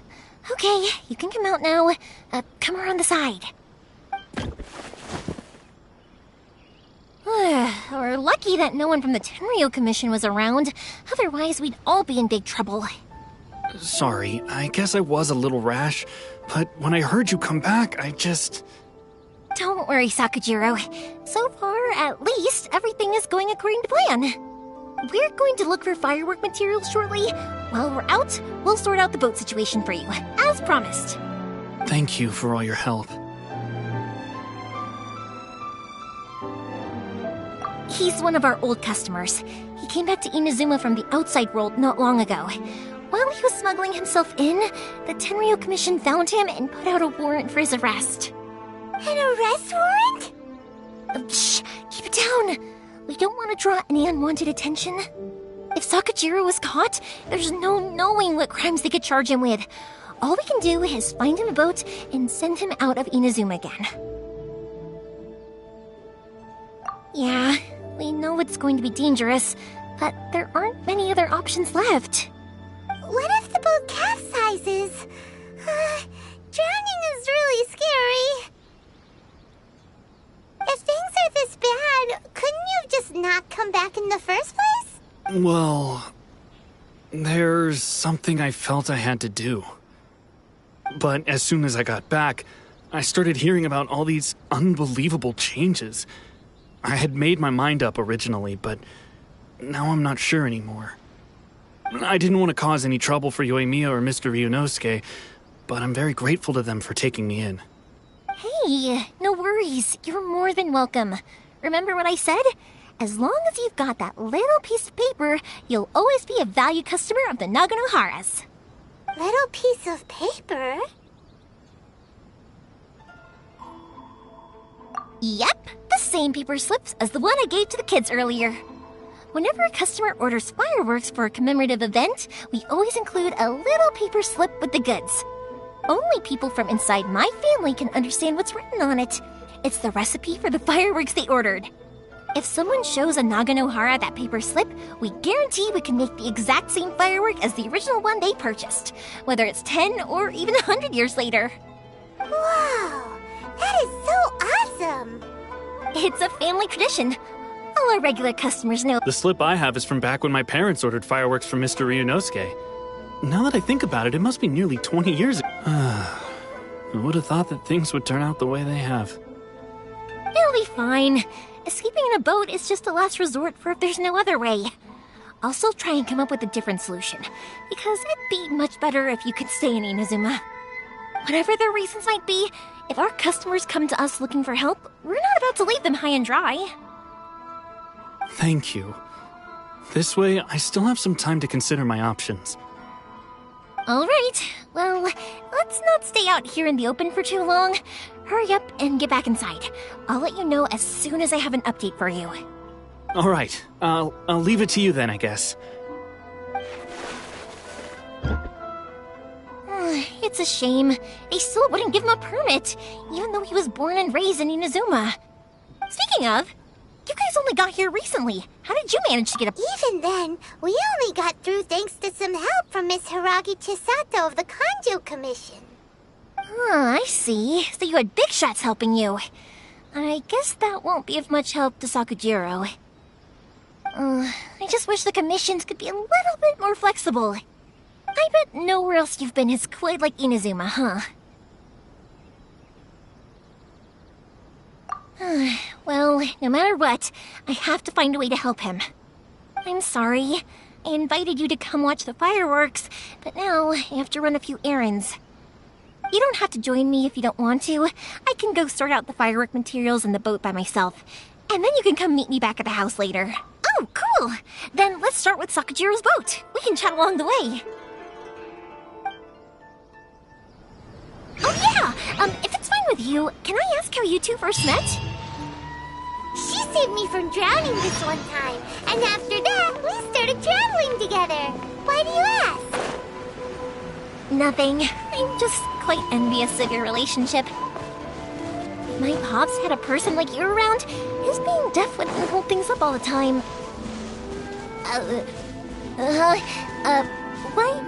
Okay, you can come out now. Come around the side. We're lucky that no one from the Tenryo Commission was around. Otherwise, we'd all be in big trouble. Sorry, I guess I was a little rash, but when I heard you come back, I just... Don't worry, Sakujiro. So far, at least, everything is going according to plan. We're going to look for firework materials shortly. While we're out, we'll sort out the boat situation for you, as promised. Thank you for all your help. He's one of our old customers. He came back to Inazuma from the outside world not long ago. While he was smuggling himself in, the Tenryo Commission found him and put out a warrant for his arrest. An arrest warrant? Shh! Keep it down! We don't want to draw any unwanted attention. If Sakujiro was caught, there's no knowing what crimes they could charge him with. All we can do is find him a boat and send him out of Inazuma again. Yeah, we know it's going to be dangerous, but there aren't many other options left. What if the boat capsizes? Drowning is really scary. If things are this bad, couldn't you just not come back in the first place? Well, there's something I felt I had to do. But as soon as I got back, I started hearing about all these unbelievable changes. I had made my mind up originally, but now I'm not sure anymore. I didn't want to cause any trouble for Yoimiya or Mr. Ryunosuke, but I'm very grateful to them for taking me in. Hey, no worries. You're more than welcome. Remember what I said? As long as you've got that little piece of paper, you'll always be a valued customer of the Naganoharas. Little piece of paper? Yep, the same paper slips as the one I gave to the kids earlier. Whenever a customer orders fireworks for a commemorative event, we always include a little paper slip with the goods. Only people from inside my family can understand what's written on it. It's the recipe for the fireworks they ordered. If someone shows a Naganohara that paper slip, we guarantee we can make the exact same firework as the original one they purchased, whether it's 10 or even 100 years later. Wow, that is so awesome! It's a family tradition. All our regular customers know. The slip I have is from back when my parents ordered fireworks from Mr. Ryunosuke. Now that I think about it, it must be nearly 20 years ago. I would have thought that things would turn out the way they have. It'll be fine. Escaping in a boat is just a last resort for if there's no other way. I'll still try and come up with a different solution, because it'd be much better if you could stay in Inazuma. Whatever their reasons might be, if our customers come to us looking for help, we're not about to leave them high and dry. Thank you. This way, I still have some time to consider my options. All right, well, let's not stay out here in the open for too long. Hurry up and get back inside. I'll let you know as soon as I have an update for you. All right, I'll leave it to you then, I guess. It's a shame. They still wouldn't give him a permit, even though he was born and raised in Inazuma. Speaking of, you guys only got here recently. How did you manage to get a... Even then, we only got through thanks to some help from Miss Hiragi Chisato of the Kanjo Commission. I see. So you had big shots helping you. I guess that won't be of much help to Sakujiro. I just wish the commissions could be a little bit more flexible. I bet nowhere else you've been is quite like Inazuma, huh? Well, no matter what, I have to find a way to help him. I'm sorry. I invited you to come watch the fireworks, but now I have to run a few errands. You don't have to join me if you don't want to. I can go sort out the firework materials in the boat by myself, and then you can come meet me back at the house later. Oh, cool! Then let's start with Sakujiro's boat. We can chat along the way. Oh yeah! If it's fine with you, can I ask how you two first met? She saved me from drowning this one time, and after that, we started traveling together. Why do you ask? Nothing. I'm just quite envious of your relationship. If my pops had a person like you around, his being deaf wouldn't hold things up all the time. What?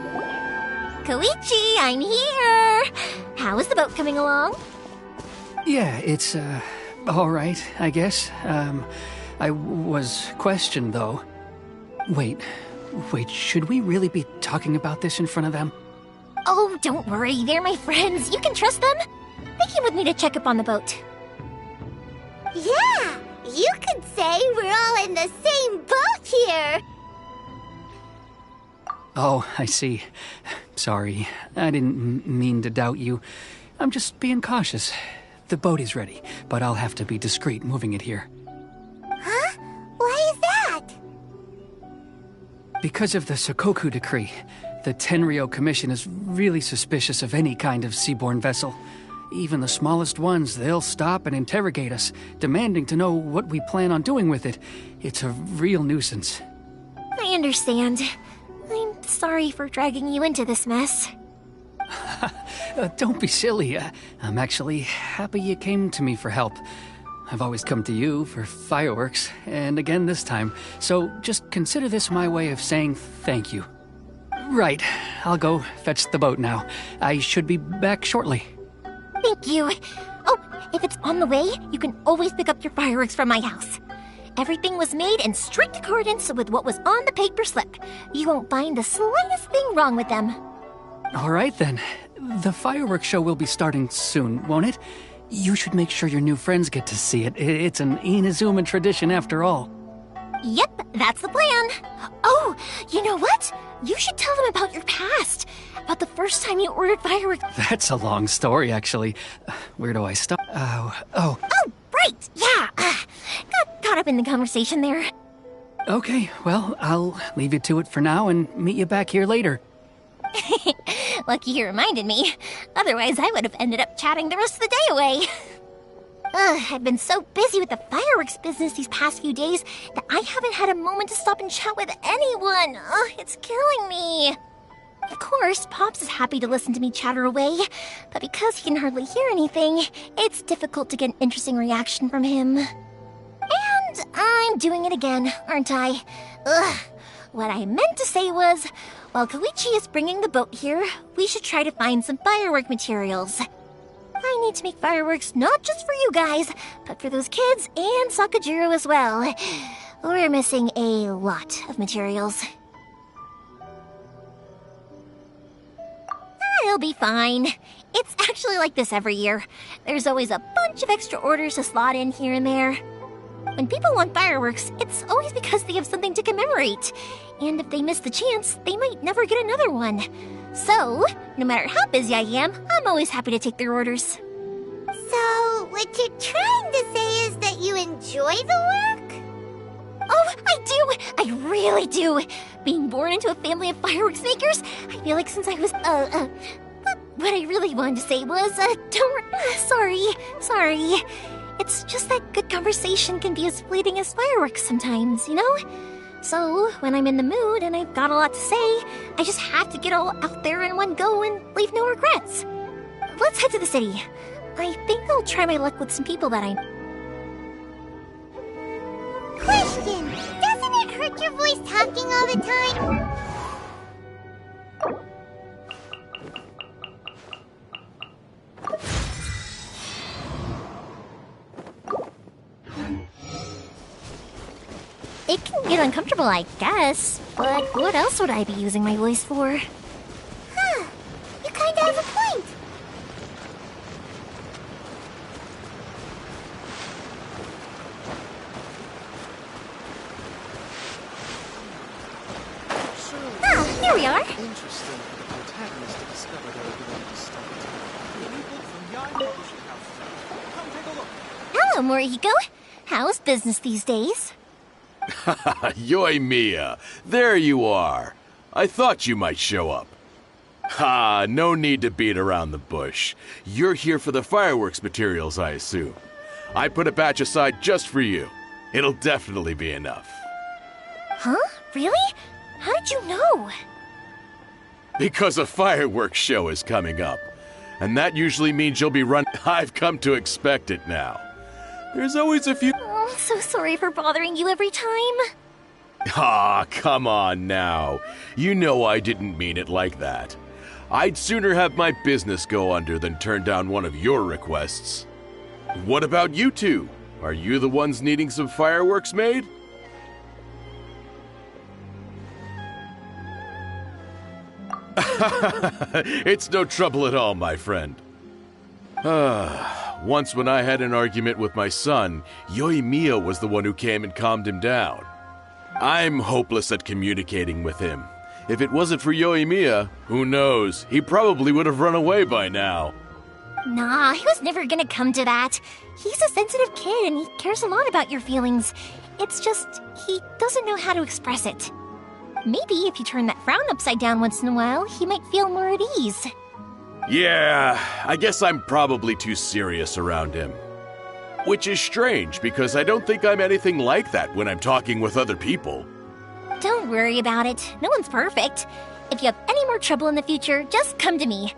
Koichi, I'm here! How is the boat coming along? Yeah, it's, all right, I guess. I was questioned, though. Wait, should we really be talking about this in front of them? Oh, don't worry, they're my friends. You can trust them. They came with me to check up on the boat. Yeah, you could say we're all in the same boat here. Oh, I see. Sorry, I didn't mean to doubt you. I'm just being cautious. The boat is ready, but I'll have to be discreet moving it here. Huh? Why is that? Because of the Sokoku decree, the Tenryo Commission is really suspicious of any kind of seaborne vessel. Even the smallest ones, they'll stop and interrogate us, demanding to know what we plan on doing with it. It's a real nuisance. I understand. I'm sorry for dragging you into this mess. Don't be silly. I'm actually happy you came to me for help. I've always come to you for fireworks, and again this time. So just consider this my way of saying thank you. Right, I'll go fetch the boat now. I should be back shortly. Thank you. Oh, if it's on the way, you can always pick up your fireworks from my house. Everything was made in strict accordance with what was on the paper slip. You won't find the slightest thing wrong with them. All right then. The fireworks show will be starting soon, won't it? You should make sure your new friends get to see it. It's an Inazuma tradition after all. Yep, that's the plan. Oh, you know what? You should tell them about your past. About the first time you ordered fireworks. That's a long story, actually. Where do I start? Oh, right, yeah. Got caught up in the conversation there. Okay, well, I'll leave you to it for now and meet you back here later. Lucky you reminded me. Otherwise, I would have ended up chatting the rest of the day away. I've been so busy with the fireworks business these past few days that I haven't had a moment to stop and chat with anyone. It's killing me. Of course, Pops is happy to listen to me chatter away, but because he can hardly hear anything, it's difficult to get an interesting reaction from him. And I'm doing it again, aren't I? What I meant to say was, while Koichi is bringing the boat here, we should try to find some firework materials. I need to make fireworks not just for you guys, but for those kids and Sakajiro as well. We're missing a lot of materials. It'll be fine. It's actually like this every year. There's always a bunch of extra orders to slot in here and there. When people want fireworks, it's always because they have something to commemorate. And if they miss the chance, they might never get another one. So, no matter how busy I am, I'm always happy to take their orders. So, what you're trying to say is that you enjoy the work? Oh, I do! I really do! Being born into a family of fireworks makers, I feel like since I was, but what I really wanted to say was, sorry. It's just that good conversation can be as fleeting as fireworks sometimes, you know? So, when I'm in the mood and I've got a lot to say, I just have to get all out there in one go and leave no regrets. Let's head to the city. I think I'll try my luck with some people that I... Question! Doesn't it hurt your voice talking all the time? It can get uncomfortable, I guess. But what else would I be using my voice for? Huh. You kinda have a point. Here we are. Interesting. The protagonist discovered her began to stop. People from Yai Publishing House. Come take a look. Hello, Morihiko. How's business these days? Yoimiya, there you are. I thought you might show up. Ha, no need to beat around the bush. You're here for the fireworks materials, I assume. I put a batch aside just for you. It'll definitely be enough. Huh? Really? How did you know? Because a fireworks show is coming up. And that usually means you'll be running. I've come to expect it now. There's always a few... Oh, I'm so sorry for bothering you every time. Ah, come on now. You know I didn't mean it like that. I'd sooner have my business go under than turn down one of your requests. What about you two? Are you the ones needing some fireworks made? It's no trouble at all, my friend. Once when I had an argument with my son, Yoimiya was the one who came and calmed him down. I'm hopeless at communicating with him. If it wasn't for Yoimiya, who knows, he probably would have run away by now. Nah, he was never gonna come to that. He's a sensitive kid and he cares a lot about your feelings. It's just, he doesn't know how to express it. Maybe if you turn that frown upside down once in a while, he might feel more at ease. Yeah, I guess I'm probably too serious around him. Which is strange, because I don't think I'm anything like that when I'm talking with other people. Don't worry about it. No one's perfect. If you have any more trouble in the future, just come to me.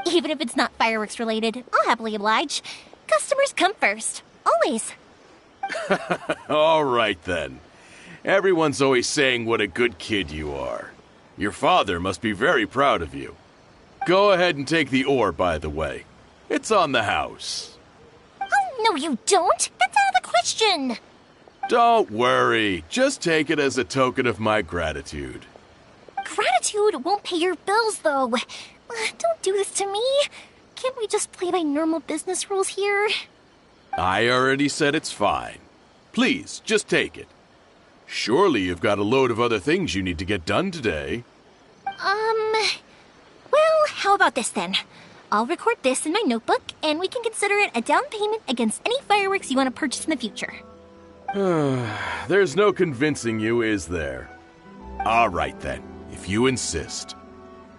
Even if it's not fireworks related, I'll happily oblige. Customers come first. Always. All right then. Everyone's always saying what a good kid you are. Your father must be very proud of you. Go ahead and take the ore, by the way. It's on the house. Oh, no you don't. That's out of the question. Don't worry. Just take it as a token of my gratitude. Gratitude won't pay your bills, though. Don't do this to me. Can't we just play by normal business rules here? I already said it's fine. Please, just take it. Surely you've got a load of other things you need to get done today. Well, how about this then? I'll record this in my notebook, and we can consider it a down payment against any fireworks you want to purchase in the future. There's no convincing you, is there? All right then, if you insist.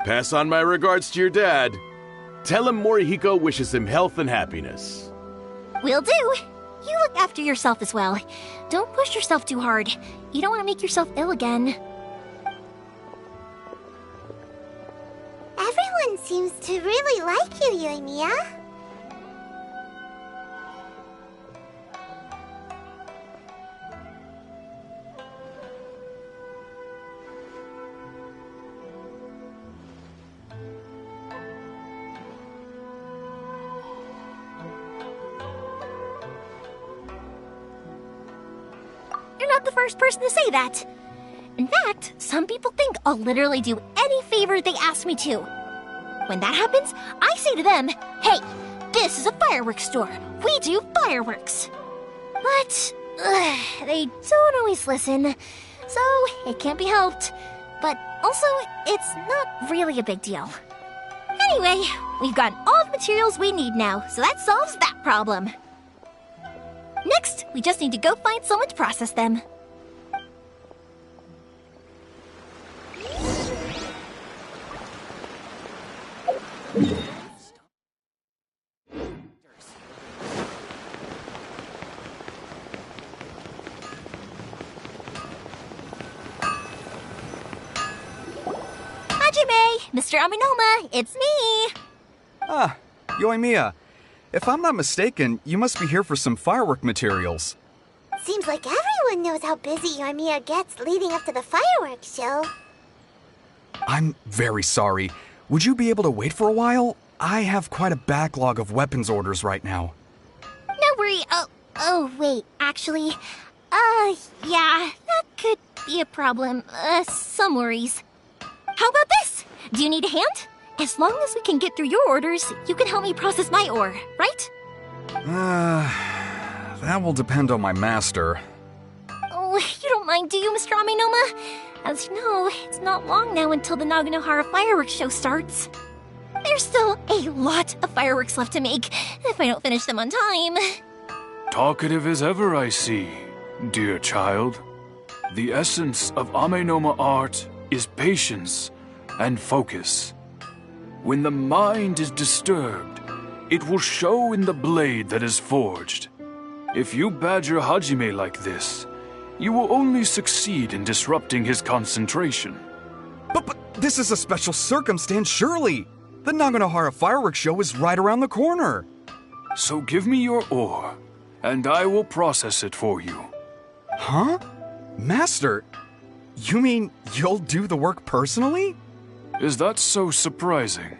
Pass on my regards to your dad. Tell him Morihiko wishes him health and happiness. Will do. You look after yourself as well. Don't push yourself too hard. You don't want to make yourself ill again. Everyone seems to really like you, Yoimiya. You're not the first person to say that. In fact, some people think I'll literally do any favor they ask me to. When that happens, I say to them, hey, this is a fireworks store. We do fireworks. But they don't always listen, so it can't be helped. But also, it's not really a big deal. Anyway, we've gotten all the materials we need now, so that solves that problem. Next, we just need to go find someone to process them. Hajime, Mr. Aminoma, it's me! Ah, Yoimiya. If I'm not mistaken, you must be here for some firework materials. Seems like everyone knows how busy Yoimiya gets leading up to the fireworks show. I'm very sorry. Would you be able to wait for a while? I have quite a backlog of weapons orders right now. No worry. Oh, wait, actually, yeah, that could be a problem. Some worries. How about this? Do you need a hand? As long as we can get through your orders, you can help me process my ore, right? That will depend on my master. Oh, you don't mind, do you, Mr. Aminoma? As you know, it's not long now until the Naganohara fireworks show starts. There's still a lot of fireworks left to make, if I don't finish them on time. Talkative as ever, I see, dear child. The essence of Amenoma art is patience and focus. When the mind is disturbed, it will show in the blade that is forged. If you badger Hajime like this, you will only succeed in disrupting his concentration. But this is a special circumstance, surely! The Naganohara fireworks show is right around the corner! So give me your ore, and I will process it for you. Huh? Master, you mean you'll do the work personally? Is that so surprising?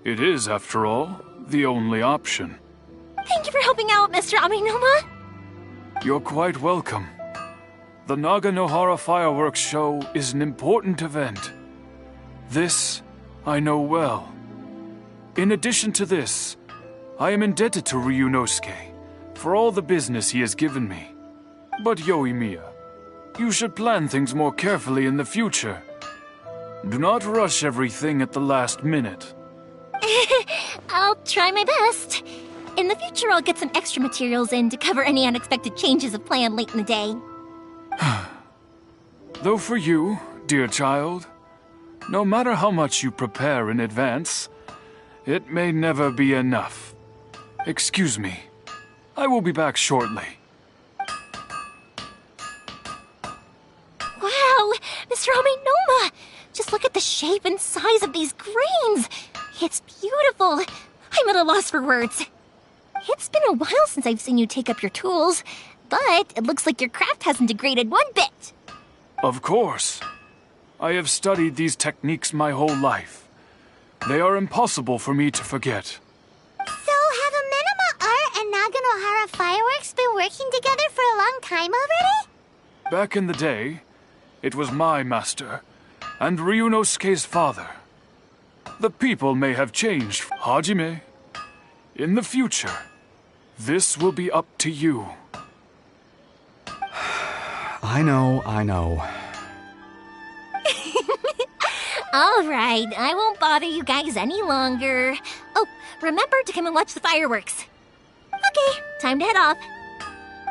It is, after all, the only option. Thank you for helping out, Mr. Aminoma. You're quite welcome. The Naganohara fireworks show is an important event. This I know well. In addition to this, I am indebted to Ryunosuke for all the business he has given me. But Yoimiya, you should plan things more carefully in the future. Do not rush everything at the last minute. I'll try my best. In the future, I'll get some extra materials in to cover any unexpected changes of plan late in the day. Though for you, dear child, no matter how much you prepare in advance, it may never be enough. Excuse me. I will be back shortly. Wow, Mr. Aminoma! Just look at the shape and size of these grains! It's beautiful. I'm at a loss for words. It's been a while since I've seen you take up your tools, but it looks like your craft hasn't degraded one bit. Of course. I have studied these techniques my whole life. They are impossible for me to forget. So, have Amenema Art and Naganohara Fireworks been working together for a long time already? Back in the day, it was my master, and Ryunosuke's father. The people may have changed, Hajime. In the future, this will be up to you. I know. All right, I won't bother you guys any longer. Oh, remember to come and watch the fireworks. Okay, time to head off.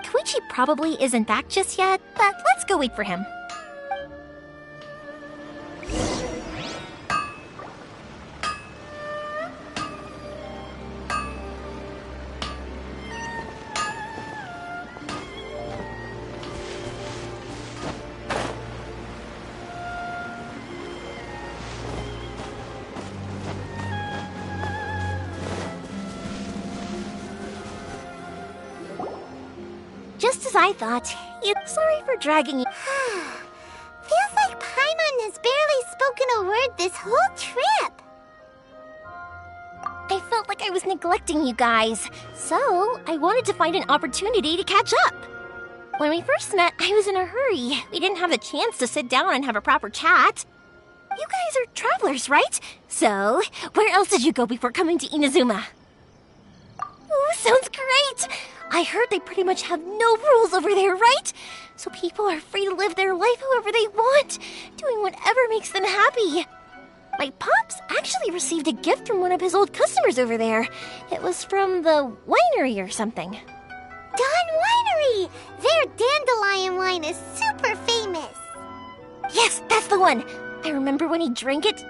Koichi probably isn't back just yet, but let's go wait for him. Just as I thought. Sorry for dragging you. Feels like Paimon has barely spoken a word this whole trip. I felt like I was neglecting you guys, so I wanted to find an opportunity to catch up. When we first met, I was in a hurry. We didn't have a chance to sit down and have a proper chat. You guys are travelers, right? So, where else did you go before coming to Inazuma? Ooh, sounds great! I heard they pretty much have no rules over there, right? So people are free to live their life however they want, doing whatever makes them happy. My pops actually received a gift from one of his old customers over there. It was from the winery or something. Dawn Winery! Their dandelion wine is super famous. Yes, that's the one. I remember when he drank it.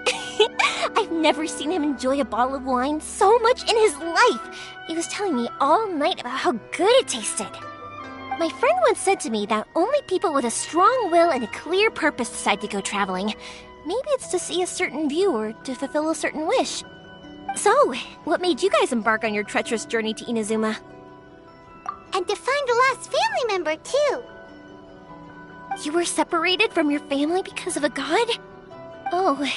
I've never seen him enjoy a bottle of wine so much in his life. He was telling me all night about how good it tasted. My friend once said to me that only people with a strong will and a clear purpose decide to go traveling. Maybe it's to see a certain view or to fulfill a certain wish. So, what made you guys embark on your treacherous journey to Inazuma? And to find a lost family member, too. You were separated from your family because of a god? Oh.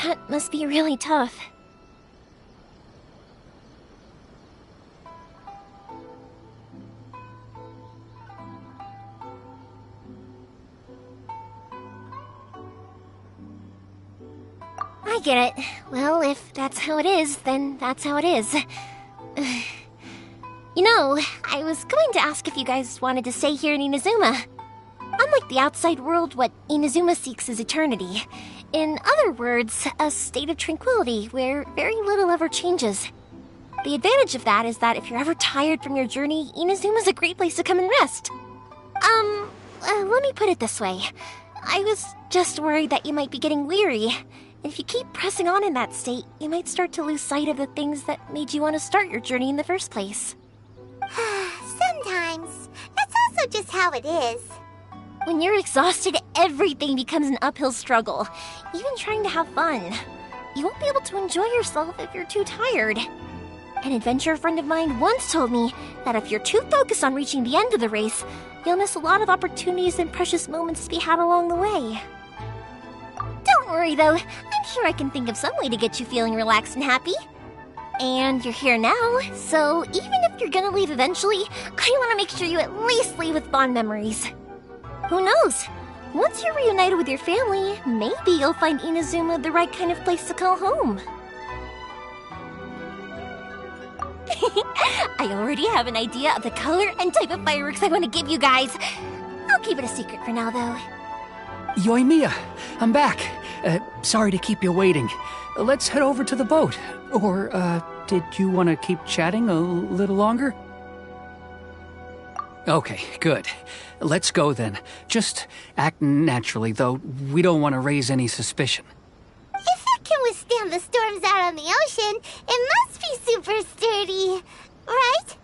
That must be really tough. I get it. Well, if that's how it is, then that's how it is. You know, I was going to ask if you guys wanted to stay here in Inazuma. Unlike the outside world, what Inazuma seeks is eternity. In other words, a state of tranquility where very little ever changes. The advantage of that is that if you're ever tired from your journey, Inazuma's a great place to come and rest. Let me put it this way. I was just worried that you might be getting weary. If you keep pressing on in that state, you might start to lose sight of the things that made you want to start your journey in the first place. Sometimes. That's also just how it is. When you're exhausted, everything becomes an uphill struggle. Even trying to have fun. You won't be able to enjoy yourself if you're too tired. An adventurer friend of mine once told me that if you're too focused on reaching the end of the race, you'll miss a lot of opportunities and precious moments to be had along the way. Don't worry though, I'm sure I can think of some way to get you feeling relaxed and happy. And you're here now, so even if you're gonna leave eventually, I want to make sure you at least leave with fond memories. Who knows? Once you're reunited with your family, maybe you'll find Inazuma the right kind of place to call home. I already have an idea of the color and type of fireworks I want to give you guys. I'll keep it a secret for now, though. Yoimiya, I'm back. Sorry to keep you waiting. Let's head over to the boat. Or, did you want to keep chatting a little longer? Okay, good. Let's go then. Just act naturally, though. We don't want to raise any suspicion. If it can withstand the storms out on the ocean, it must be super sturdy, right?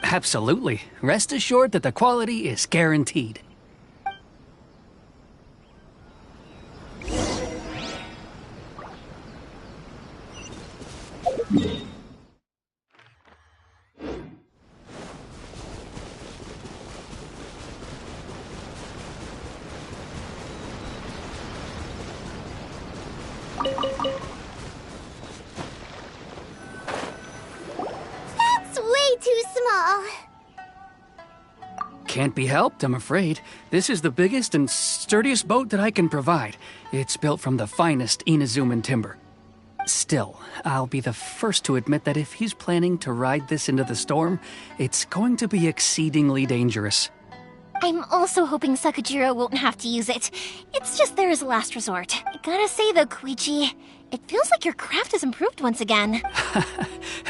Absolutely. Rest assured that the quality is guaranteed. That's way too small. Can't be helped, I'm afraid. This is the biggest and sturdiest boat that I can provide. It's built from the finest Inazuman timber. Still, I'll be the first to admit that if he's planning to ride this into the storm, it's going to be exceedingly dangerous. I'm also hoping Sakajiro won't have to use it. It's just there as a last resort. I gotta say though, Koichi, it feels like your craft has improved once again.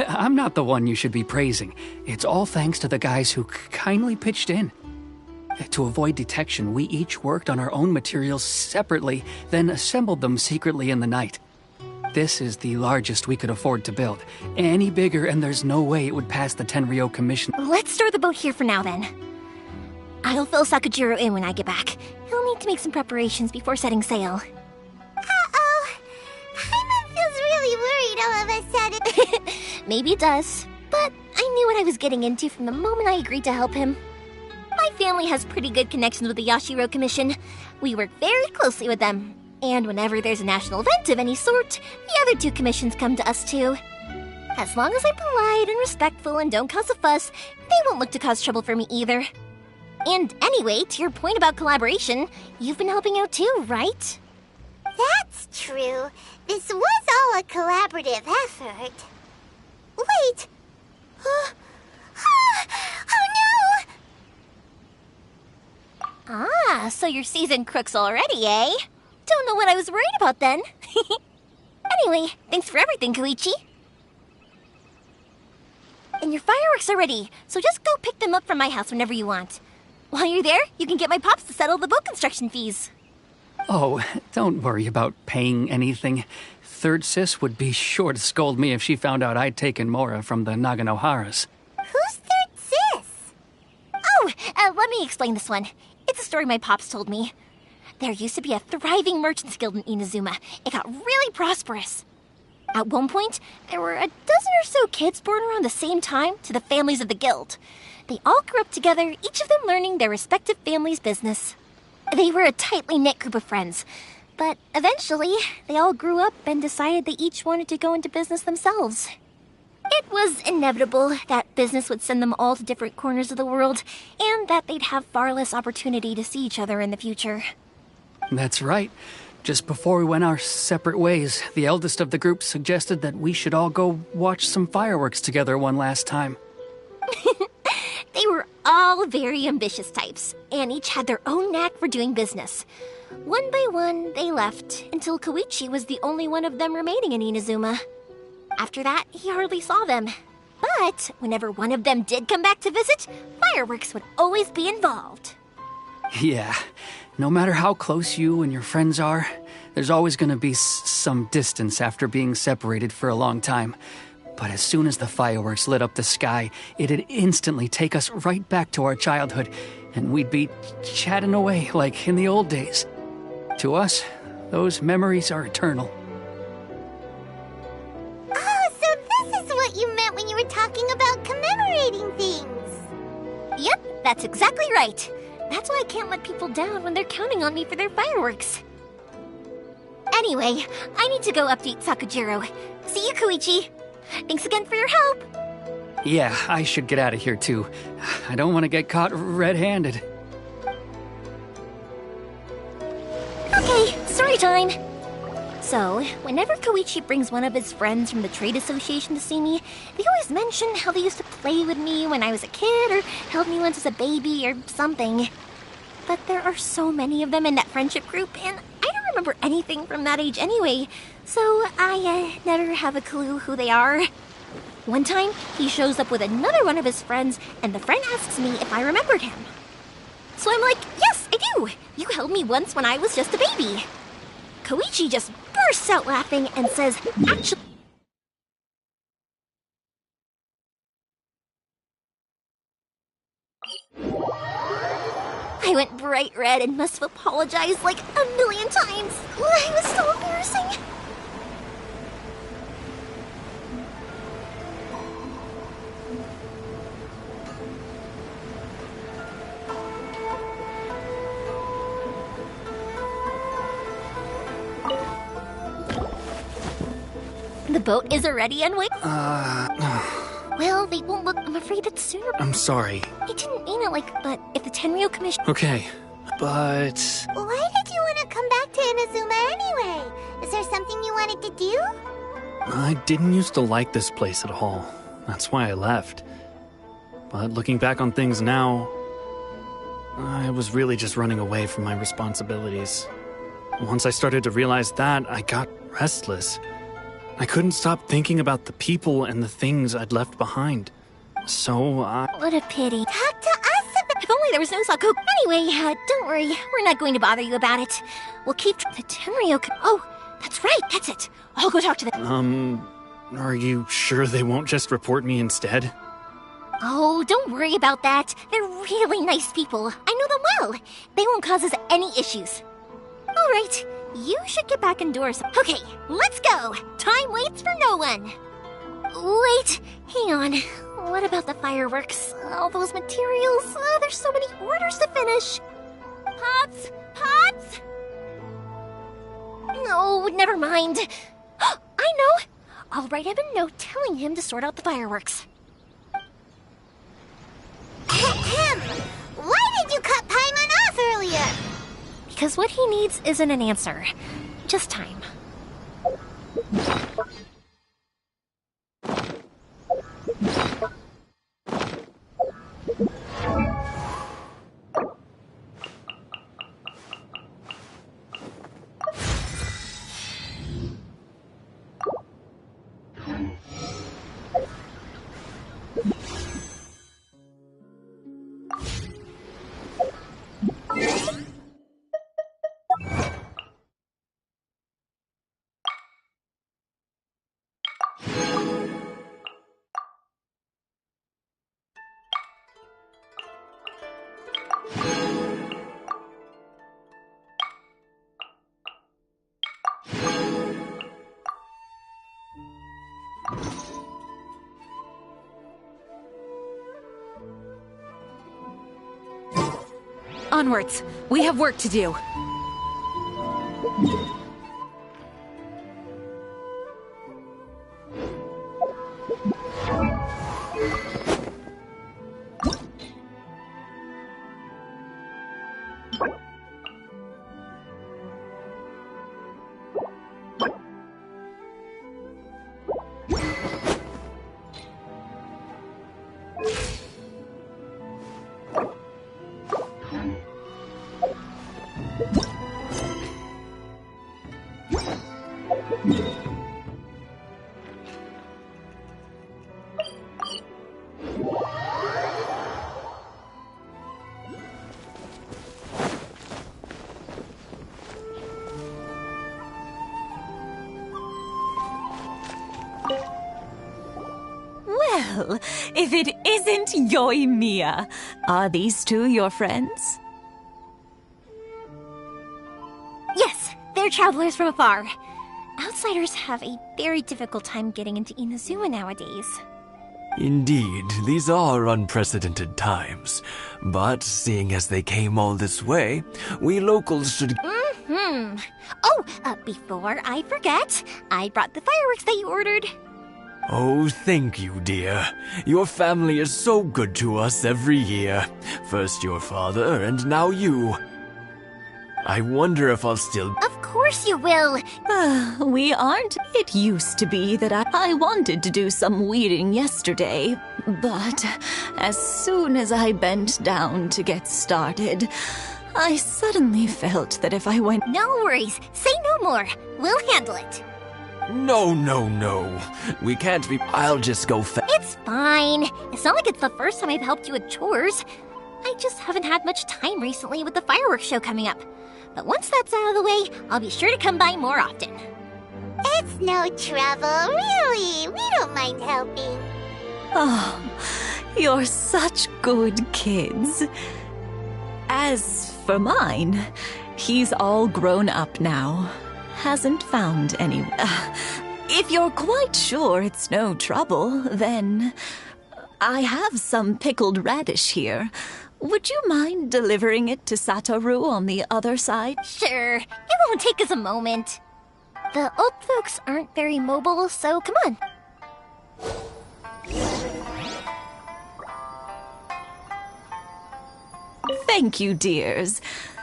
I'm not the one you should be praising. It's all thanks to the guys who kindly pitched in. To avoid detection, we each worked on our own materials separately, then assembled them secretly in the night. This is the largest we could afford to build. Any bigger, and there's no way it would pass the Tenryou Commission. Let's store the boat here for now, then. I'll fill Sakajiro in when I get back. He'll need to make some preparations before setting sail. Uh-oh. Paimon feels really worried all of a sudden. Maybe it does, but I knew what I was getting into from the moment I agreed to help him. My family has pretty good connections with the Yashiro Commission. We work very closely with them. And whenever there's a national event of any sort, the other two commissions come to us too. As long as I'm polite and respectful and don't cause a fuss, they won't look to cause trouble for me either. And anyway, to your point about collaboration, you've been helping out too, right? That's true. This was all a collaborative effort. Wait! Oh no! Ah, so you're seasoned crooks already, eh? Don't know what I was worried about then. Anyway, thanks for everything, Koichi. And your fireworks are ready, so just go pick them up from my house whenever you want. While you're there, you can get my pops to settle the boat construction fees. Oh, don't worry about paying anything. Third Sis would be sure to scold me if she found out I'd taken Mora from the Naganoharas. Who's Third Sis? Oh, let me explain this one. It's a story my pops told me. There used to be a thriving merchants guild in Inazuma. It got really prosperous. At one point, there were a dozen or so kids born around the same time to the families of the guild. They all grew up together, each of them learning their respective family's business. They were a tightly knit group of friends, but eventually, they all grew up and decided they each wanted to go into business themselves. It was inevitable that business would send them all to different corners of the world, and that they'd have far less opportunity to see each other in the future. That's right. Just before we went our separate ways, the eldest of the group suggested that we should all go watch some fireworks together one last time. They were all very ambitious types, and each had their own knack for doing business. One by one, they left, until Koichi was the only one of them remaining in Inazuma. After that, he hardly saw them. But whenever one of them did come back to visit, fireworks would always be involved. Yeah, no matter how close you and your friends are, there's always going to be some distance after being separated for a long time. But as soon as the fireworks lit up the sky, it'd instantly take us right back to our childhood, and we'd be chatting away like in the old days. To us, those memories are eternal. Oh, so this is what you meant when you were talking about commemorating things. Yep, that's exactly right. That's why I can't let people down when they're counting on me for their fireworks. Anyway, I need to go update Sakajiro. See you, Koichi. Thanks again for your help. Yeah, I should get out of here too. I don't want to get caught red-handed. Okay, story time. So, whenever Koichi brings one of his friends from the trade association to see me, they always mention how they used to play with me when I was a kid or held me once as a baby or something. But there are so many of them in that friendship group, and I don't remember anything from that age anyway, so I never have a clue who they are. One time, he shows up with another one of his friends, and the friend asks me if I remembered him. So I'm like, yes, I do! You held me once when I was just a baby. Koichi just bursts out laughing and says, actually... I went bright red and must have apologized like a million times. It was so embarrassing. The boat is already on way. Well, they won't look. I'm afraid it's sooner. I'm sorry. I didn't mean it like, but if the Tenryo Commission. Okay, but... Why did you want to come back to Inazuma anyway? Is there something you wanted to do? I didn't used to like this place at all. That's why I left. But looking back on things now, I was really just running away from my responsibilities. Once I started to realize that, I got restless. I couldn't stop thinking about the people and the things I'd left behind. So What a pity. Talk to us about... If only there was no Sako. Anyway, don't worry. We're not going to bother you about it. We'll keep the Tenryo. Oh, that's right. That's it. I'll go talk to them. Are you sure they won't just report me instead? Oh, don't worry about that. They're really nice people. I know them well. They won't cause us any issues. All right. You should get back indoors. Okay, let's go. Time waits for no one. Wait, hang on. What about the fireworks? All those materials? Oh, there's so many orders to finish. Pots? Pots? No, never mind. I know. I'll write him a note telling him to sort out the fireworks. Ahem! Why did you cut Paimon off earlier? Because what he needs isn't an answer, just time. Onwards. We have work to do. Well, if it isn't Yoimiya, are these two your friends? Yes, they're travelers from afar. Outsiders have a very difficult time getting into Inazuma nowadays. Indeed, these are unprecedented times. But seeing as they came all this way, we locals should... Mm-hmm. Oh, before I forget, I brought the fireworks that you ordered. Oh, thank you, dear. Your family is so good to us every year. First your father, and now you. I wonder if I'll still... Of course you will. We aren't. It used to be that I wanted to do some weeding yesterday, but as soon as I bent down to get started, I suddenly felt that if I went... No worries. Say no more. We'll handle it. No. We can't be... I'll just go It's fine. It's not like it's the first time I've helped you with chores. I just haven't had much time recently with the fireworks show coming up. But once that's out of the way, I'll be sure to come by more often. It's no trouble, really. We don't mind helping. Oh, you're such good kids. As for mine, he's all grown up now. Hasn't found any... if you're quite sure it's no trouble, then I have some pickled radish here. Would you mind delivering it to Satoru on the other side? Sure. It won't take us a moment. the old folks aren't very mobile, so come on. Thank you, dears.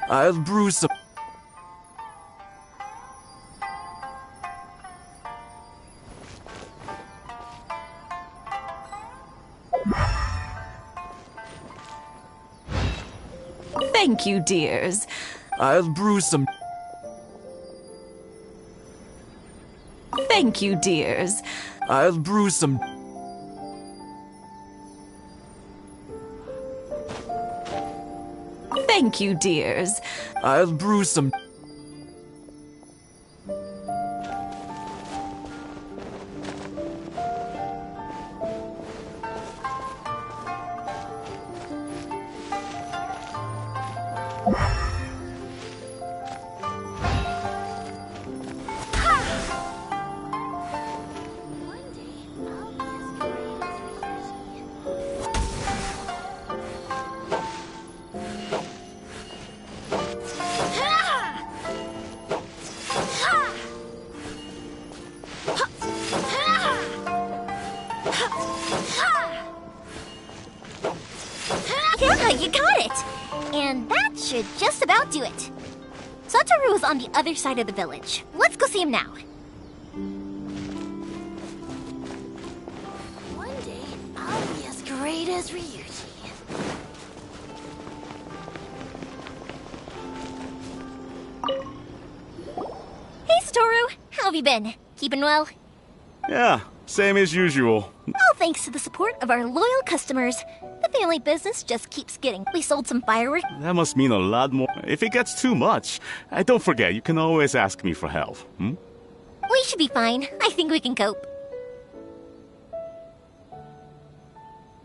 I'll brew some. Thank you, dears. I'll brew some. Thank you, dears. I'll brew some. Thank you, dears. I'll brew some. Yeah, you got it! And that should just about do it. Satoru is on the other side of the village. Let's go see him now. One day, I'll be as great as Ryuji. Hey, Satoru! How have you been? Keeping well? Yeah, same as usual. All thanks to the support of our loyal customers. The family business just keeps getting. We sold some fireworks. That must mean a lot more. If it gets too much, don't forget, you can always ask me for help. We should be fine. I think we can cope.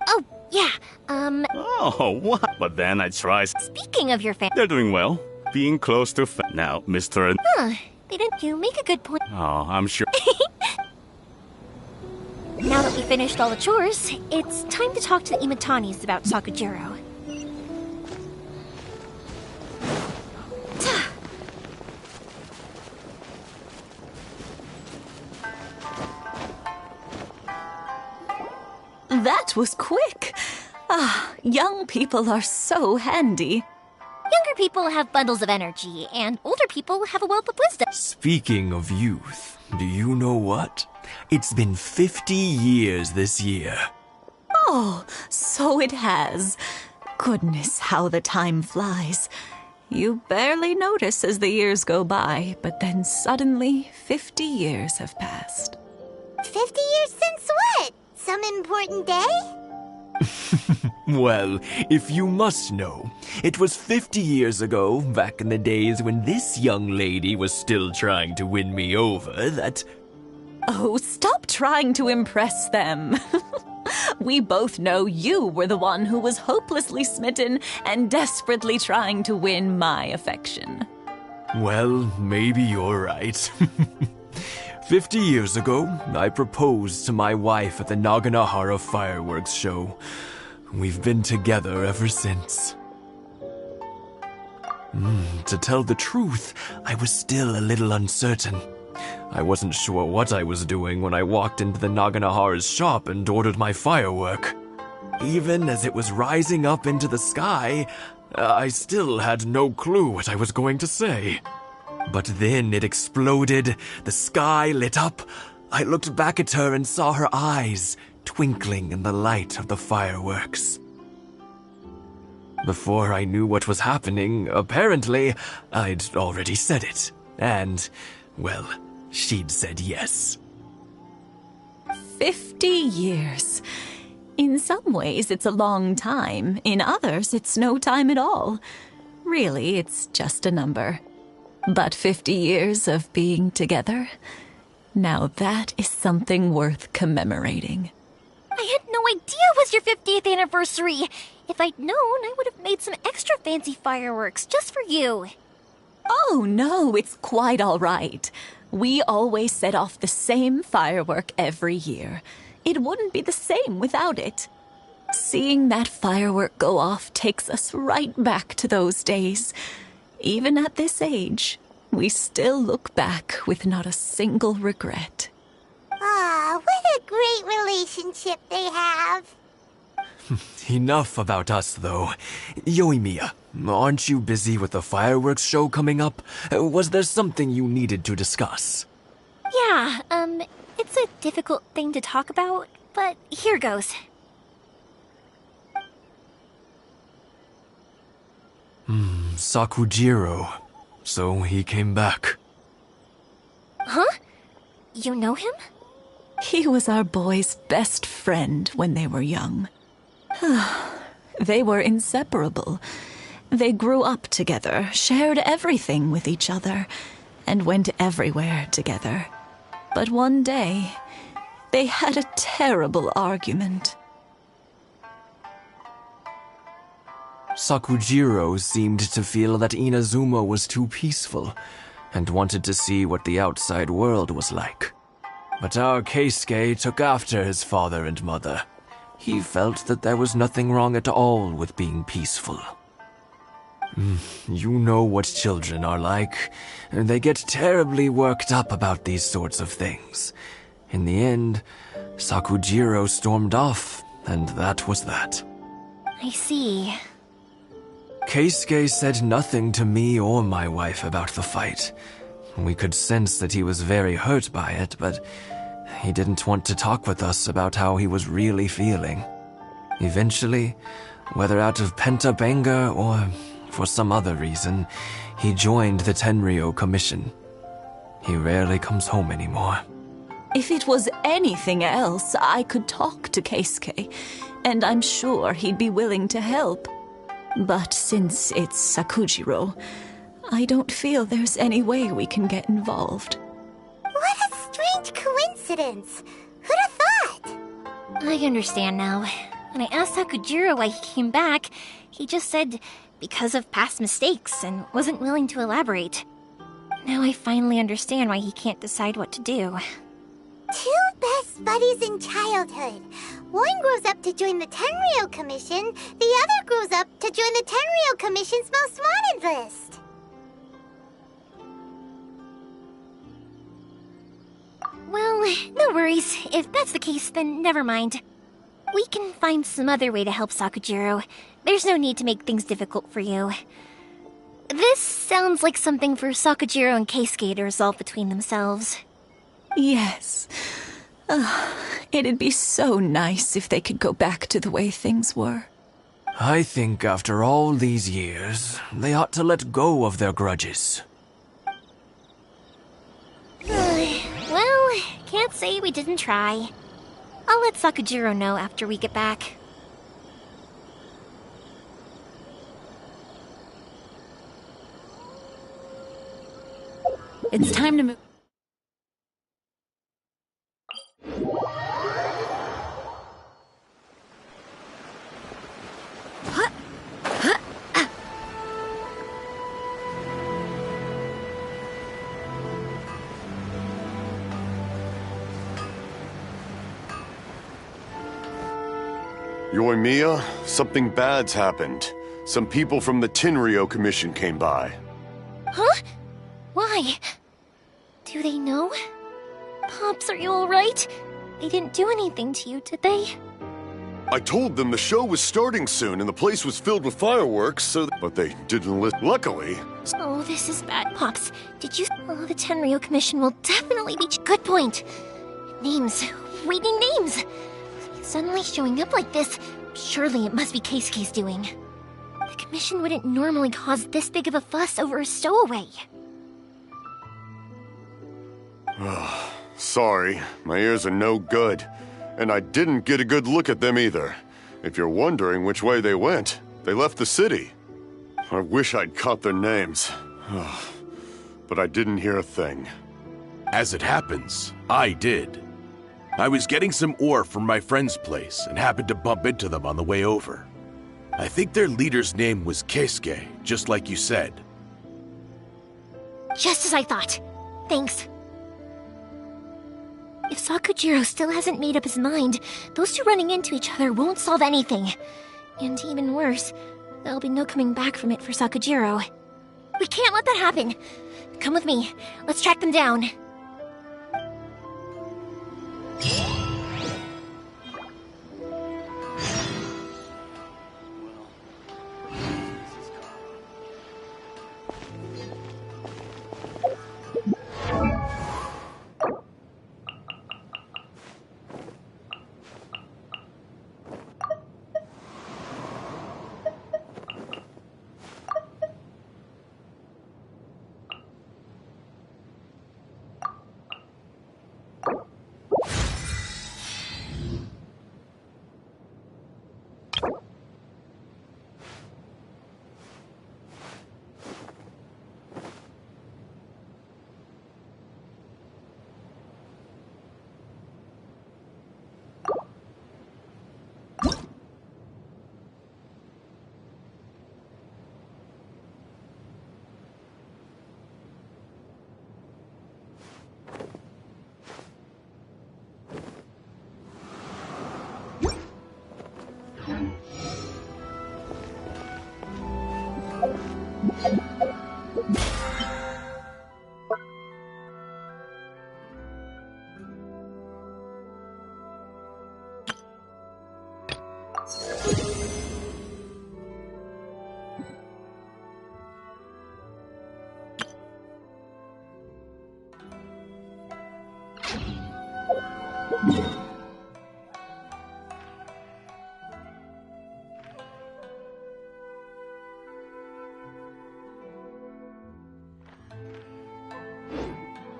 Oh, yeah, Oh, what? But then I try. Speaking of your family... They're doing well. Being close to now, Mr. Huh, didn't you make a good point? Oh, I'm sure. Now that we finished all the chores, it's time to talk to the Imatanis about Sakujiro. That was quick. Ah, young people are so handy. Younger people have bundles of energy, and older people have a wealth of wisdom. Speaking of youth, do you know what? It's been 50 years this year. Oh, so it has. Goodness, how the time flies. You barely notice as the years go by, but then suddenly 50 years have passed. 50 years since what? Some important day? Well, if you must know, it was 50 years ago, back in the days when this young lady was still trying to win me over, that... Oh, stop trying to impress them. We both know you were the one who was hopelessly smitten and desperately trying to win my affection. Well, maybe you're right. 50 years ago, I proposed to my wife at the Naganohara fireworks show. We've been together ever since. To tell the truth, I was still a little uncertain. I wasn't sure what I was doing when I walked into the Naganohara's shop and ordered my firework. Even as it was rising up into the sky, I still had no clue what I was going to say. But then it exploded, the sky lit up. I looked back at her and saw her eyes twinkling in the light of the fireworks. Before I knew what was happening, apparently, I'd already said it. And, well, she'd said yes. 50 years. In some ways, it's a long time. In others, it's no time at all. Really, it's just a number. But 50 years of being together, now that is something worth commemorating. I had no idea it was your 50th anniversary. If I'd known, I would have made some extra fancy fireworks just for you. Oh, no, it's quite all right. We always set off the same firework every year. It wouldn't be the same without it. Seeing that firework go off takes us right back to those days. Even at this age, we still look back with not a single regret. Ah, what a great relationship they have. Enough about us, though. Yoimiya, aren't you busy with the fireworks show coming up? Was there something you needed to discuss? Yeah, it's a difficult thing to talk about, but here goes. Sakujiro. So he came back. Huh? You know him? He was our boys' best friend when they were young. They were inseparable. They grew up together, shared everything with each other, and went everywhere together. But one day, they had a terrible argument. Sakujiro seemed to feel that Inazuma was too peaceful, and wanted to see what the outside world was like. But our Keisuke took after his father and mother. He felt that there was nothing wrong at all with being peaceful. You know what children are like. They get terribly worked up about these sorts of things. In the end, Sakujiro stormed off, and that was that. I see. Keisuke said nothing to me or my wife about the fight. We could sense that he was very hurt by it, but he didn't want to talk with us about how he was really feeling. Eventually, whether out of pent-up anger or for some other reason, he joined the Tenryou Commission. He rarely comes home anymore. If it was anything else, I could talk to Keisuke, and I'm sure he'd be willing to help. But since it's Sakujiro, I don't feel there's any way we can get involved. What a strange coincidence. Who'd have thought? I understand now. When I asked Sakujiro why he came back, he just said because of past mistakes and wasn't willing to elaborate. Now I finally understand why he can't decide what to do. Two best buddies in childhood. One grows up to join the Tenryou Commission, the other grows up to join the Tenryou Commission's most wanted list. Well, no worries. If that's the case, then never mind. We can find some other way to help Sakujiro. There's no need to make things difficult for you. This sounds like something for Sakujiro and Keisuke to resolve between themselves. Yes. It'd be so nice if they could go back to the way things were. I think after all these years, they ought to let go of their grudges. Well, can't say we didn't try. I'll let Sakujiro know after we get back. It's time to move. Yoimiya, something bad's happened. Some people from the Tenryou Commission came by. Huh? Why? Do they know? Pops, are you alright? They didn't do anything to you, did they? I told them the show was starting soon and the place was filled with fireworks, but they didn't listen. Luckily... Oh, this is bad, Pops. Did you... Oh, the Tenryou Commission will definitely be... Good point. Names. Reading names. Suddenly showing up like this, surely it must be Keisuke's doing. The Commission wouldn't normally cause this big of a fuss over a stowaway. Sorry, my ears are no good. And I didn't get a good look at them either. If you're wondering which way they went, they left the city. I wish I'd caught their names. But I didn't hear a thing. As it happens, I did. I was getting some ore from my friend's place and happened to bump into them on the way over. I think their leader's name was Keisuke, just like you said. Just as I thought. Thanks. If Sakujiro still hasn't made up his mind, those two running into each other won't solve anything. And even worse, there'll be no coming back from it for Sakujiro. We can't let that happen. Come with me. Let's track them down.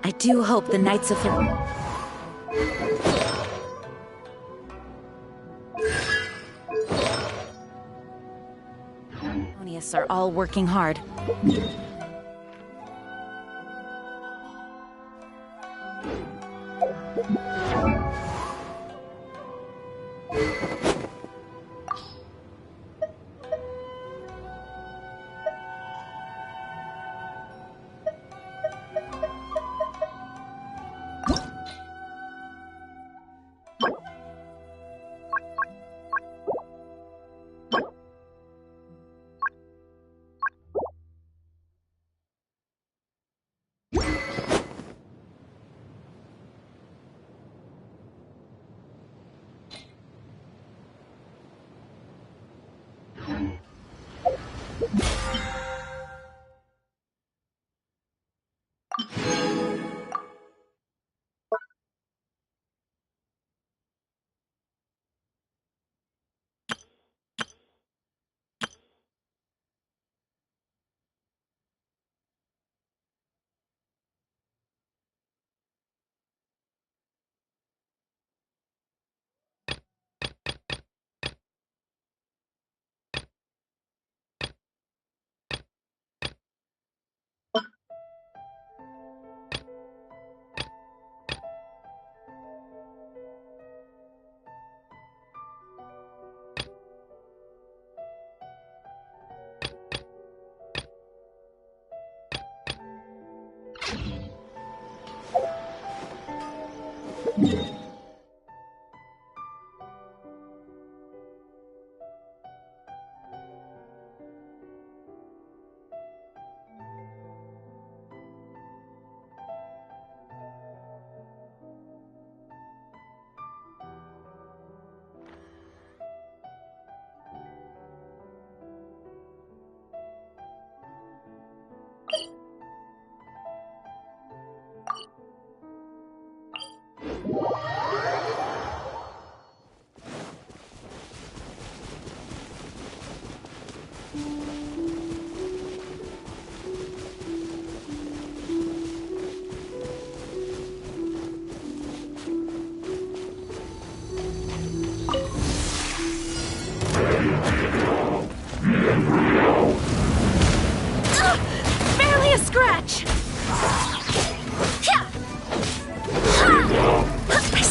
I do hope the Knights of Harmonious are all working hard. Barely a scratch! I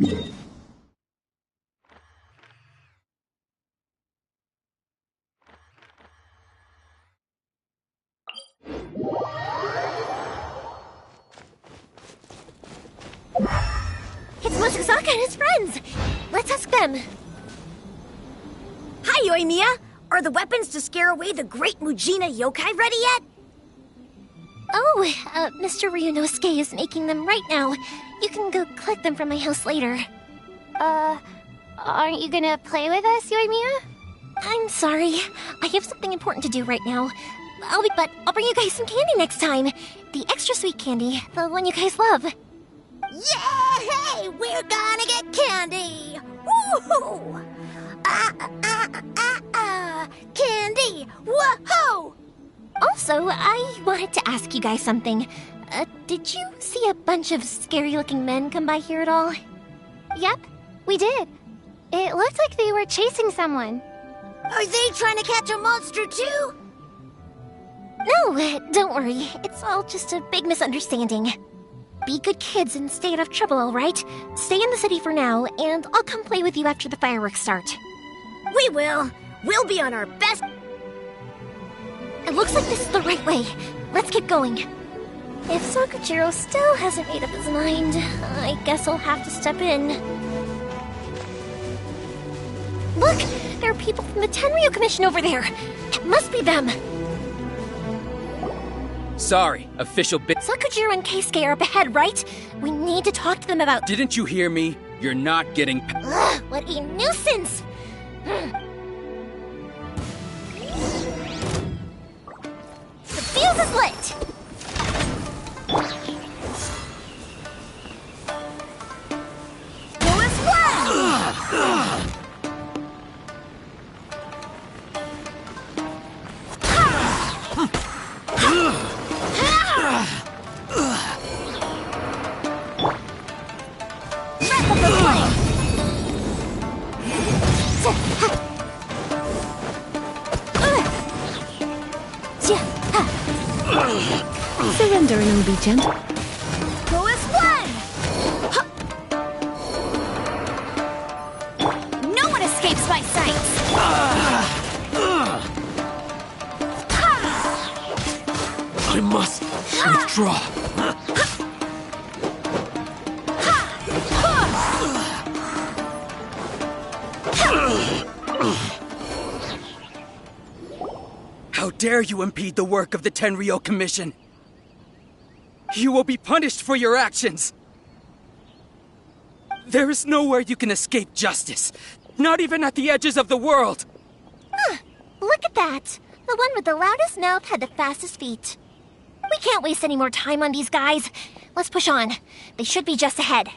It's Mosusaka and his friends! Let's ask them. Hi, Yoimiya! Are the weapons to scare away the great Mujina yokai ready yet? Oh, Mr. Ryunosuke is making them right now. You can go collect them from my house later. Aren't you gonna play with us, Yoimiya? I'm sorry. I have something important to do right now. I'll bring you guys some candy next time. The extra sweet candy, the one you guys love. Yay! We're gonna get candy! Woohoo! Candy! Whoa! Also, I wanted to ask you guys something. Did you see a bunch of scary-looking men come by here at all? Yep, we did. It looked like they were chasing someone. Are they trying to catch a monster too? No, don't worry. It's all just a big misunderstanding. Be good kids and stay out of trouble, alright? Stay in the city for now, and I'll come play with you after the fireworks start. We will. We'll be on our best. It looks like this is the right way. Let's keep going. If Sakujiro still hasn't made up his mind, I guess I'll have to step in. Look! There are people from the Tenryu Commission over there! It must be them! Sorry, official Sakujiro and Keisuke are up ahead, right? We need to talk to them about— Didn't you hear me? You're not getting— Ugh, what a nuisance! The fuse is lit! Surrender and I'll be gentle. Go as one! No one escapes my sights! I must withdraw. How dare you impede the work of the Tenryo Commission? You will be punished for your actions! There is nowhere you can escape justice, not even at the edges of the world! Look at that! The one with the loudest mouth had the fastest feet. We can't waste any more time on these guys. Let's push on. They should be just ahead.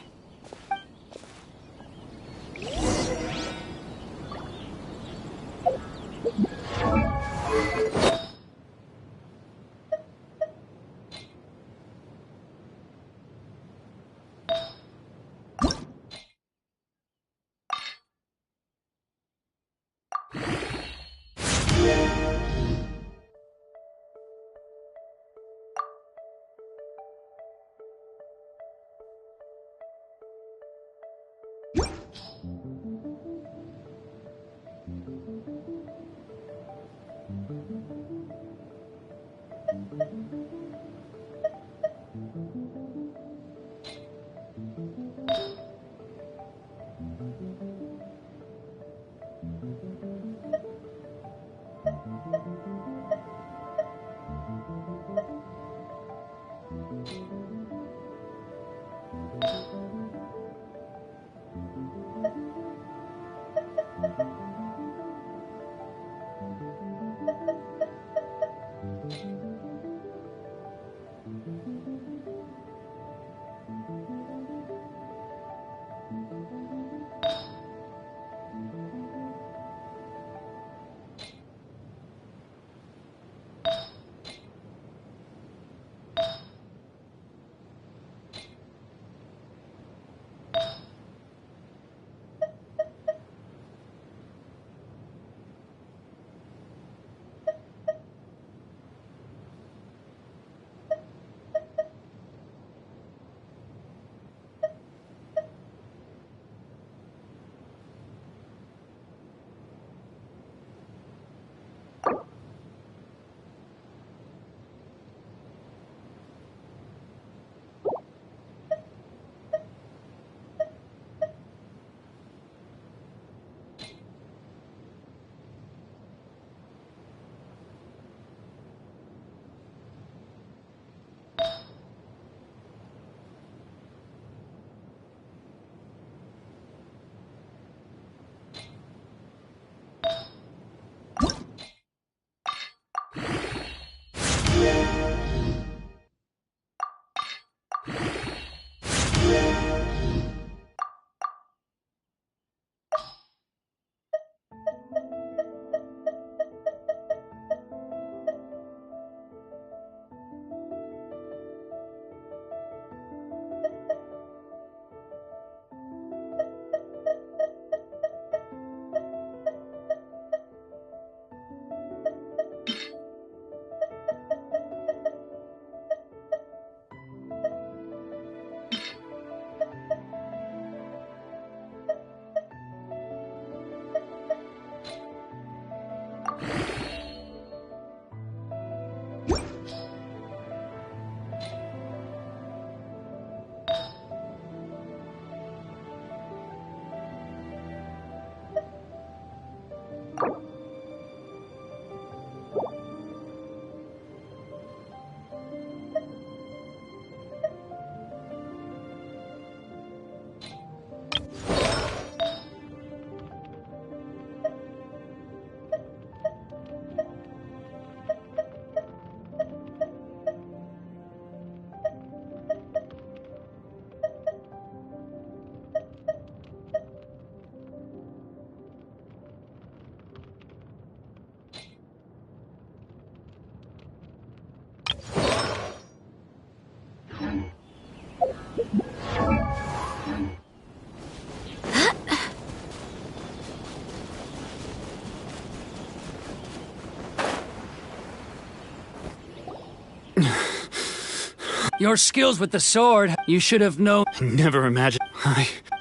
Your skills with the sword, you should have known. Never imagined.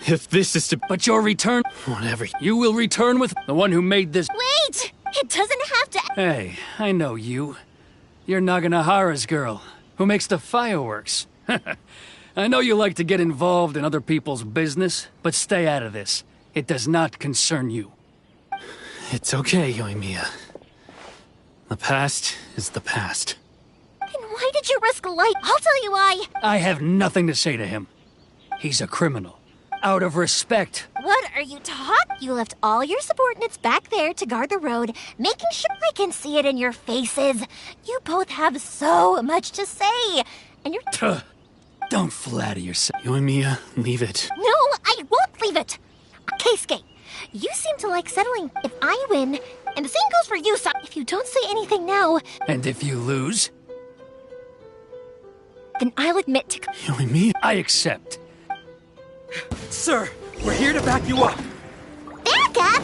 If this is to. But your return. Whatever. You will return with the one who made this. Wait! It doesn't have to. Hey, I know you. You're Naganohara's girl, who makes the fireworks. I know you like to get involved in other people's business, but stay out of this. It does not concern you. It's okay, Yoimiya. The past is the past. Then why did you risk life? I'll tell you why. I have nothing to say to him. He's a criminal. Out of respect. What are you talking? You left all your subordinates back there to guard the road, making sure I can see it in your faces. You both have so much to say, and you're... Don't flatter yourself. Yoimiya, leave it. No, I won't leave it. Keisuke, you seem to like settling if I win, and the same goes for you, son. If you don't say anything now... And if you lose? Then I'll admit to... Yoimiya? I accept. Sir, we're here to back you up. Back up?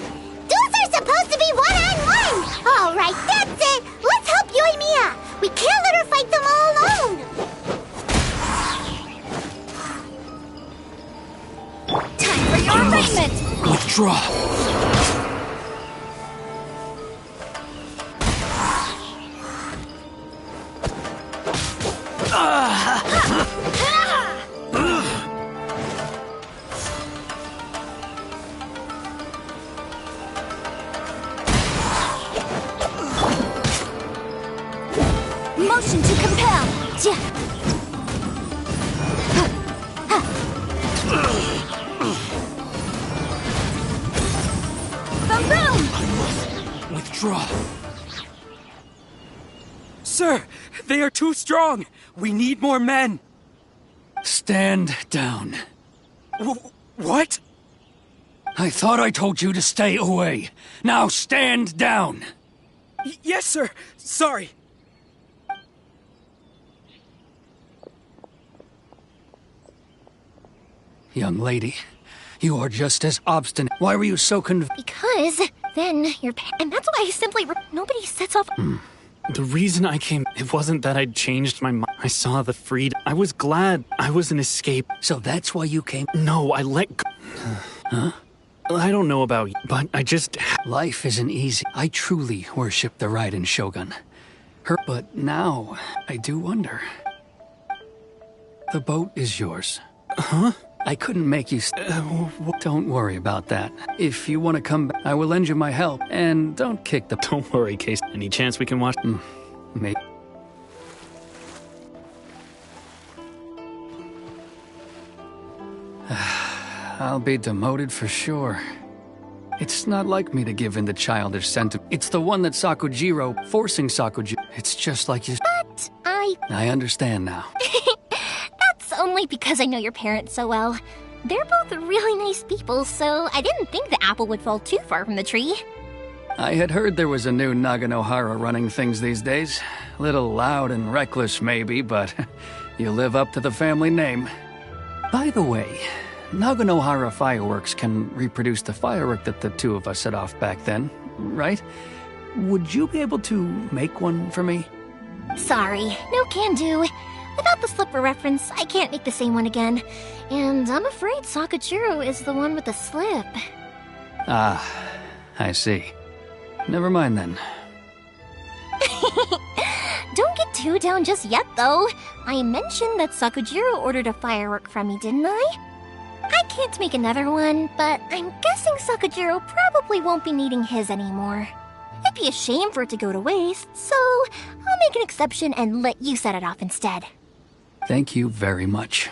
Duels are supposed to be one-on-one! All right, that's it! Let's help Yoimiya! We can't let her fight them all alone! Time for your arraignment! Withdraw. Motion to compel. Boom, boom. Withdraw. Sir, they are too strong. We need more men. Stand down. What? I thought I told you to stay away. Now stand down. Yes, sir. Sorry. Young lady, you are just as obstinate. Why were you so Because then and that's why I simply... Nobody sets off... The reason I came, it wasn't that I'd changed my mind. I saw the freedom. I was glad I was an escape. So that's why you came? No, I let go. Huh? I don't know about you, but I just... Life isn't easy. I truly worship the Raiden Shogun. But now, I do wonder. The boat is yours. Huh? I couldn't make you... Don't worry about that. If you want to come back, I will lend you my help. And don't kick the... Don't worry, Case. Any chance we can watch... Maybe. I'll be demoted for sure. It's not like me to give in to childish sentiment. It's the one that Sakujiro forcing Sakujiro. It's just like you... But I understand now. That's only because I know your parents so well. They're both really nice people, so I didn't think the apple would fall too far from the tree. I had heard there was a new Naganohara running things these days. Little loud and reckless, maybe, but you live up to the family name. By the way, Naganohara fireworks can reproduce the firework that the two of us set off back then, right? Would you be able to make one for me? Sorry, no can do. Without the slipper reference, I can't make the same one again. And I'm afraid Sakujiro is the one with the slip. Ah, I see. Never mind then. Don't get too down just yet, though. I mentioned that Sakujiro ordered a firework from me, didn't I? I can't make another one, but I'm guessing Sakujiro probably won't be needing his anymore. It'd be a shame for it to go to waste, so I'll make an exception and let you set it off instead. Thank you very much.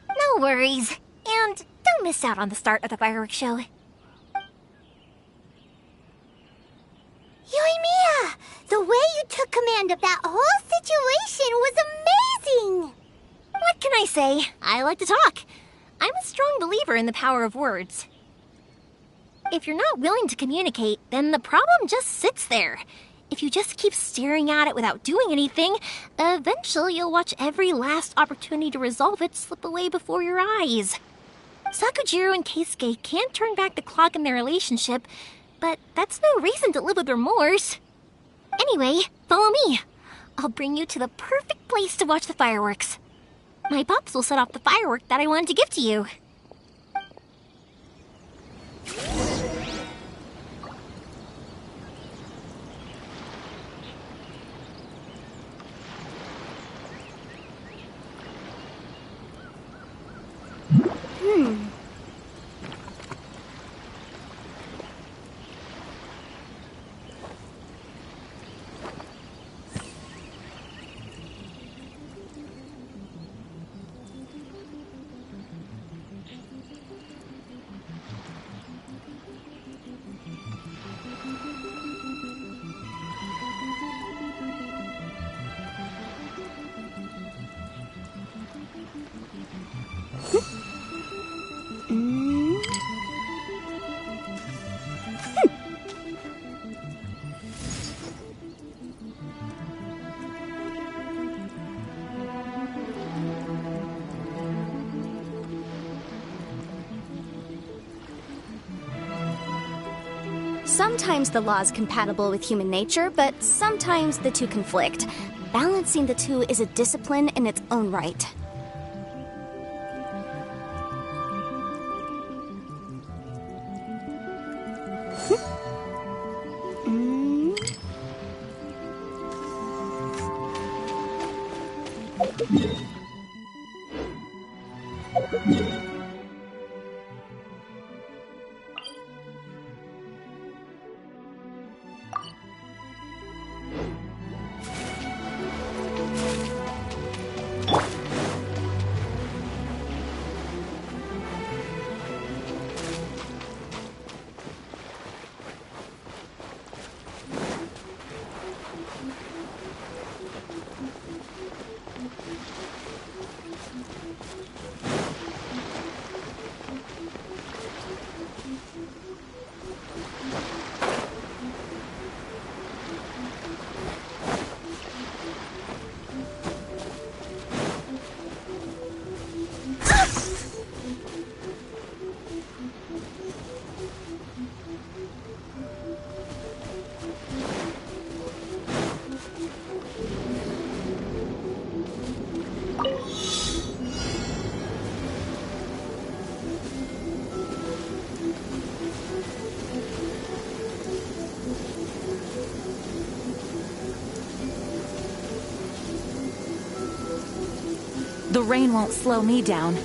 No worries. And don't miss out on the start of the fireworks show. Yoimiya! The way you took command of that whole situation was amazing! What can I say? I like to talk. I'm a strong believer in the power of words. If you're not willing to communicate, then the problem just sits there. If you just keep staring at it without doing anything, eventually you'll watch every last opportunity to resolve it slip away before your eyes. Sakujiro and Keisuke can't turn back the clock in their relationship, but that's no reason to live with remorse. Anyway, follow me. I'll bring you to the perfect place to watch the fireworks. My pops will set off the firework that I wanted to give to you. Sometimes the law is compatible with human nature, but sometimes the two conflict. Balancing the two is a discipline in its own right. The rain won't slow me down.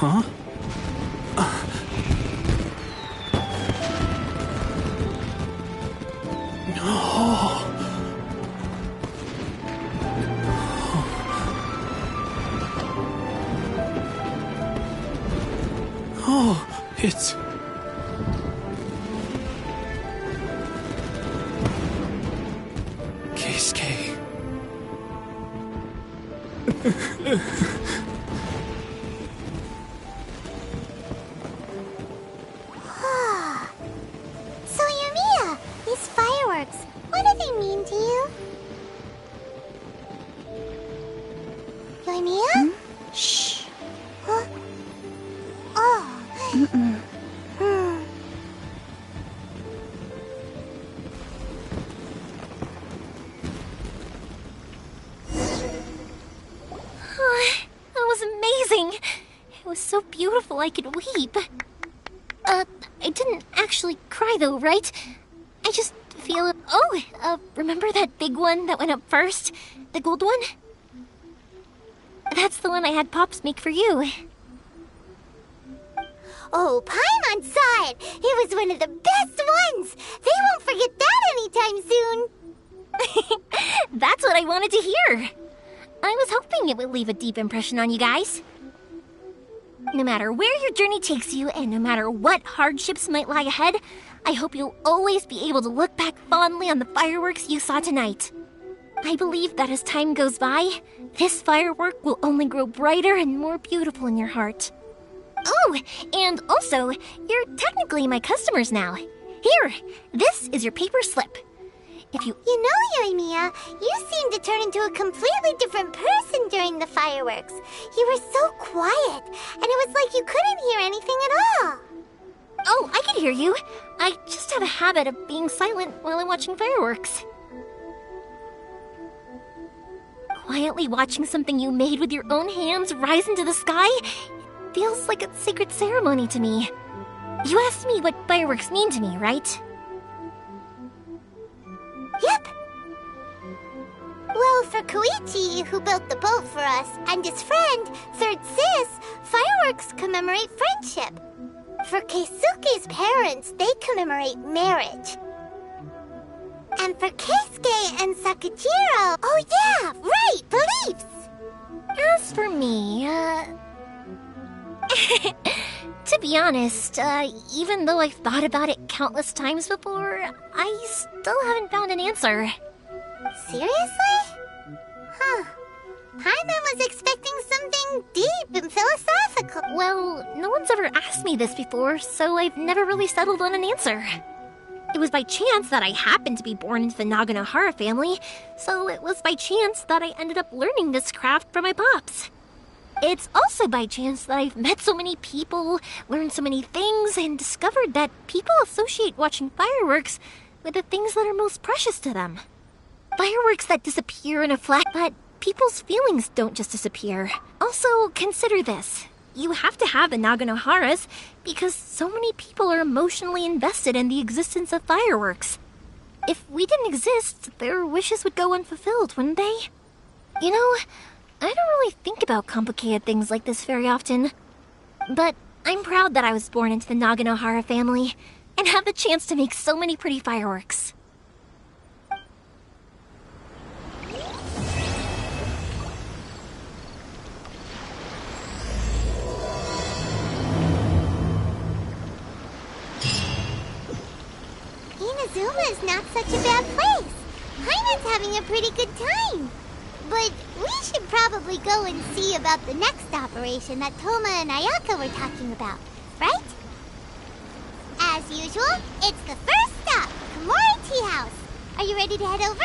Huh? Oh. Oh, it's... Keisuke. So, Yumiya, these fireworks, what do they mean to you? Yumiya? Shh. Huh? Oh. Oh, that was amazing. It was so beautiful I could weep. I didn't actually cry though, right? I just feel it. Oh, remember that big one that went up first? The gold one? That's the one I had Pops make for you. Oh, Paimon saw it! It was one of the best ones! They won't forget that anytime soon! That's what I wanted to hear. I was hoping it would leave a deep impression on you guys. No matter where your journey takes you, and no matter what hardships might lie ahead, I hope you'll always be able to look back fondly on the fireworks you saw tonight. I believe that as time goes by, this firework will only grow brighter and more beautiful in your heart. Oh, and also, you're technically my customers now. Here, this is your paper slip. If you... You know, Yumiya, you seemed to turn into a completely different person during the fireworks. You were so quiet, and it was like you couldn't hear anything at all. Oh, I can hear you. I just have a habit of being silent while I'm watching fireworks. Quietly watching something you made with your own hands rise into the sky feels like a sacred ceremony to me. You asked me what fireworks mean to me, right? Yep. Well, for Koichi, who built the boat for us, and his friend, Third Sis, fireworks commemorate friendship. For Keisuke's parents, they commemorate marriage. And for Keisuke and Sakujiro, oh yeah, right, beliefs! As for me, to be honest, even though I've thought about it countless times before, I still haven't found an answer. Seriously? Huh. Paimon was expecting something deep and philosophical. Well, no one's ever asked me this before, so I've never really settled on an answer. It was by chance that I happened to be born into the Naganohara family, so it was by chance that I ended up learning this craft from my pops. It's also by chance that I've met so many people, learned so many things, and discovered that people associate watching fireworks with the things that are most precious to them. Fireworks that disappear in a flash, but people's feelings don't just disappear. Also, consider this. You have to have the Naganoharas because so many people are emotionally invested in the existence of fireworks. If we didn't exist, their wishes would go unfulfilled, wouldn't they? You know, I don't really think about complicated things like this very often. But I'm proud that I was born into the Naganohara family and have the chance to make so many pretty fireworks. Inazuma is not such a bad place. Paimon's having a pretty good time. But we should probably go and see about the next operation that Toma and Ayaka were talking about, right? As usual, it's the first stop, Komori Tea House. Are you ready to head over?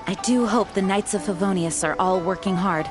I do hope the Knights of Favonius are all working hard.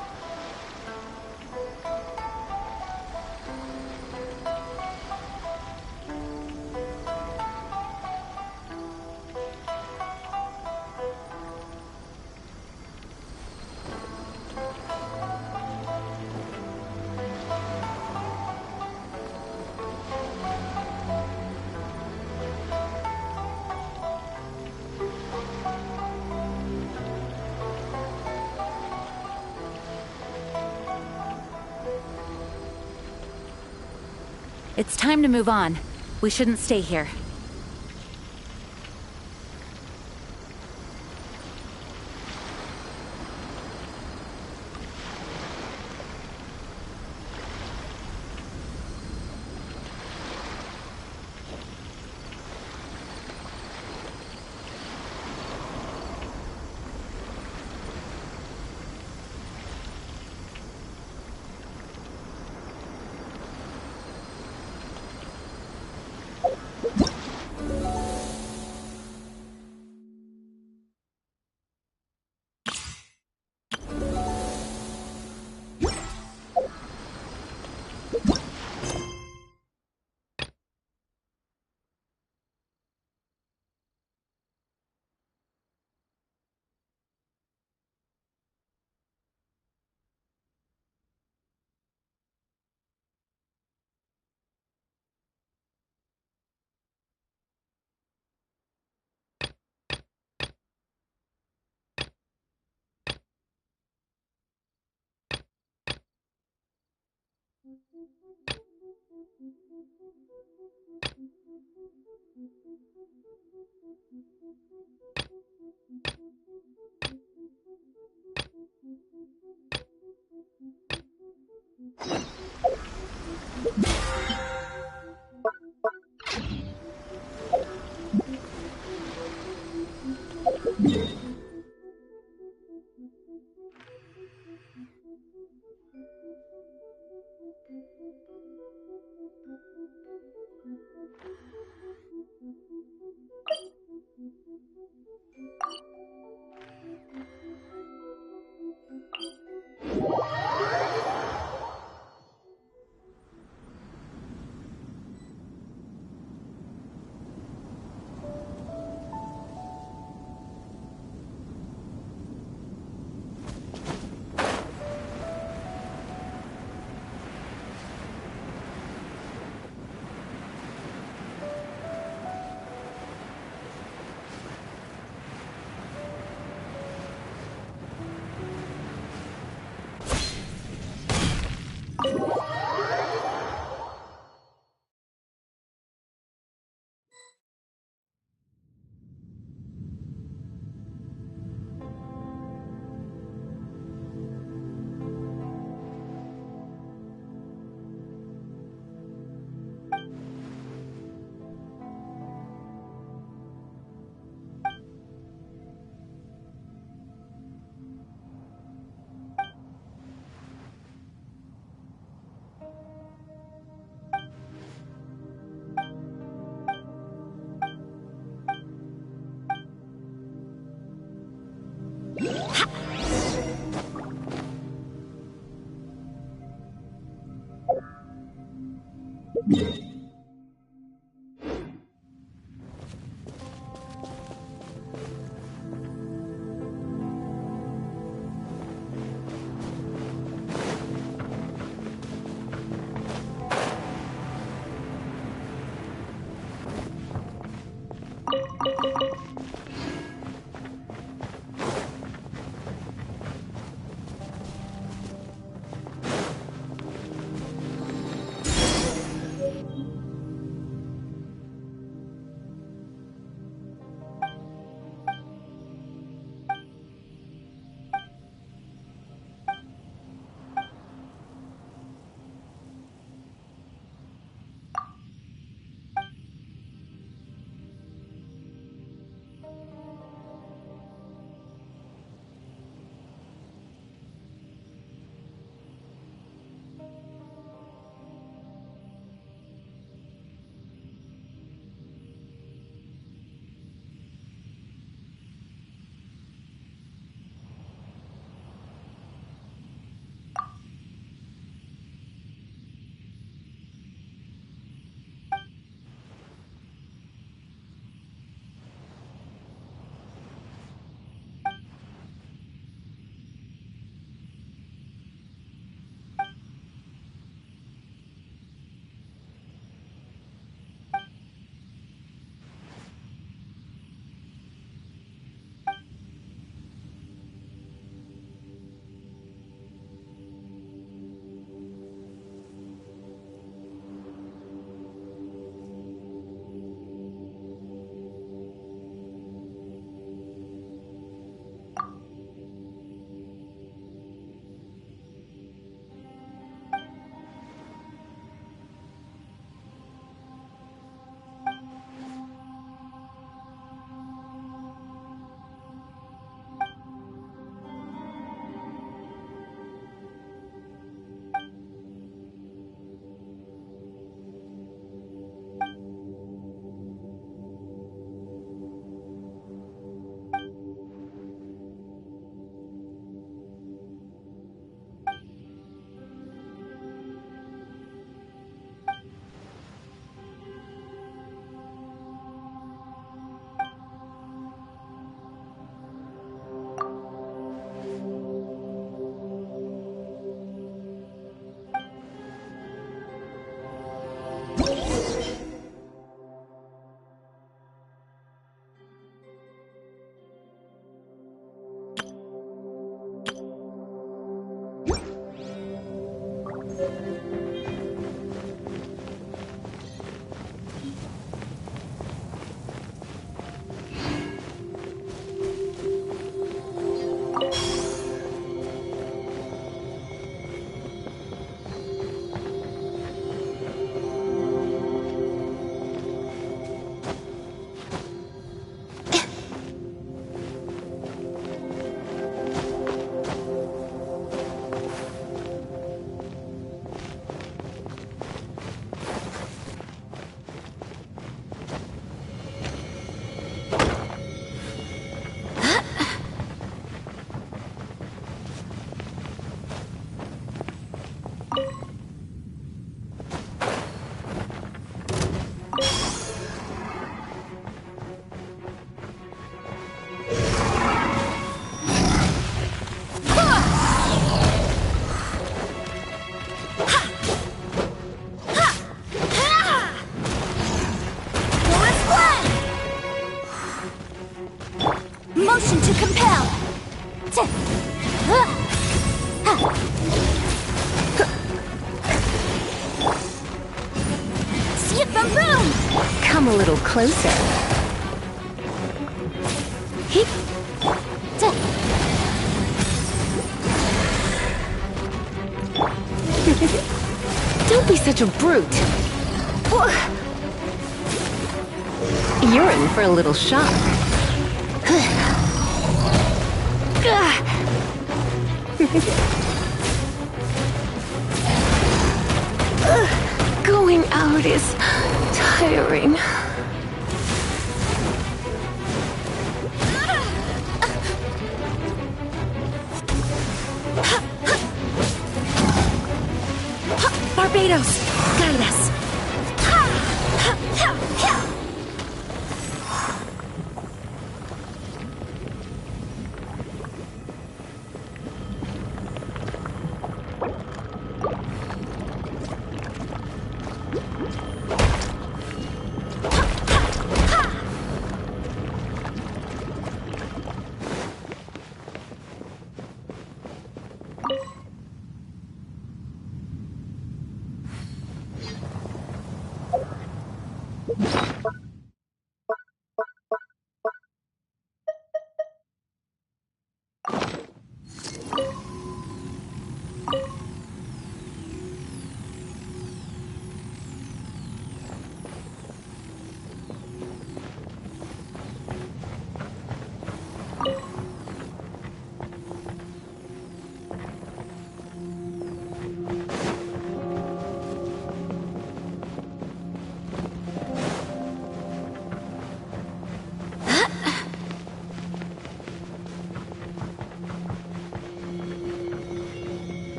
It's time to move on. We shouldn't stay here. motion to compel. Skip the room. Come a little closer. Don't be such a brute. You're in for a little shock. Going out is tiring. Barbados, guide us.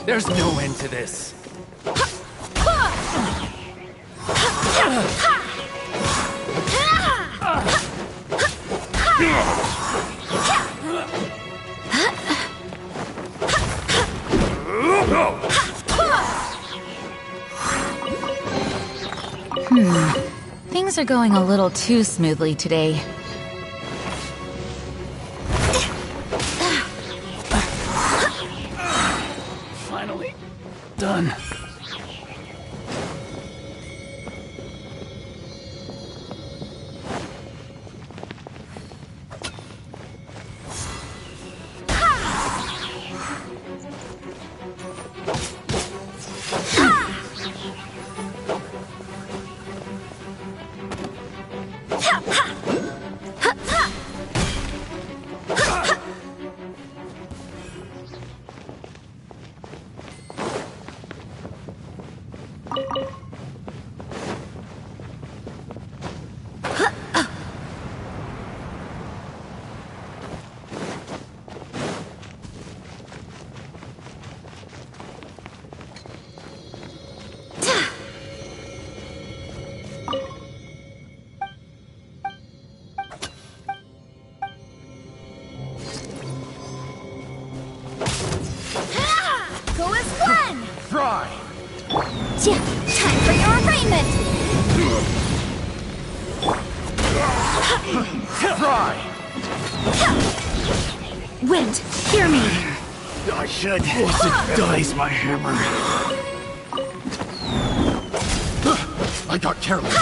There's no end to this. Things are going a little too smoothly today. Finally done. alignment! Try! Wind, hear me! I should oxidize my hammer. I got careless.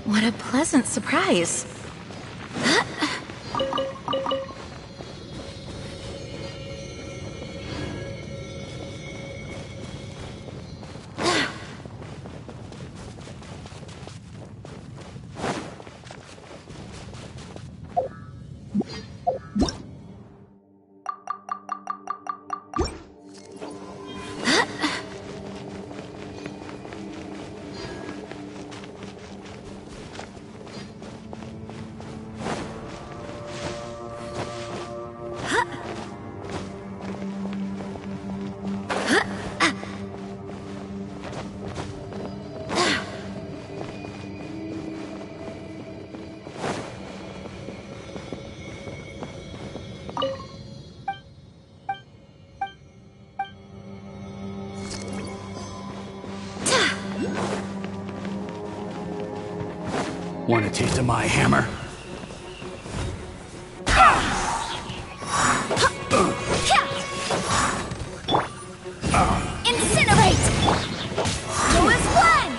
What a pleasant surprise. Want a taste of my hammer? Incinerate! Do as one!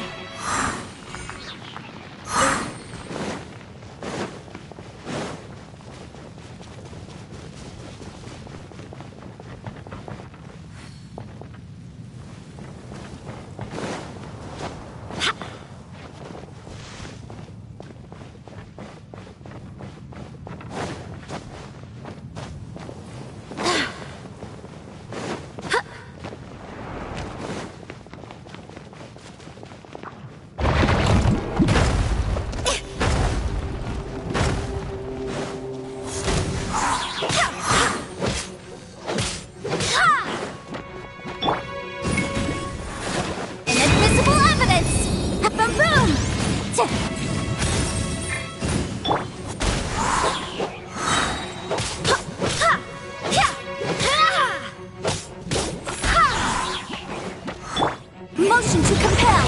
Inadmissible evidence! Boom! Motion to compel!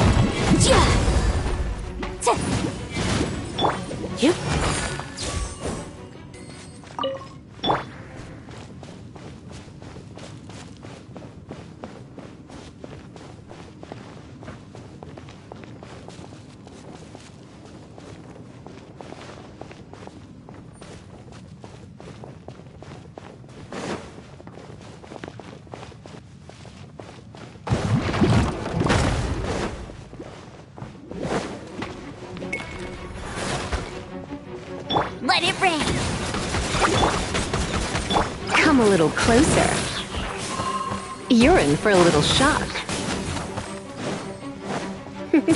Yep. Let it rain! Come a little closer. You're in for a little shock. Boom boom!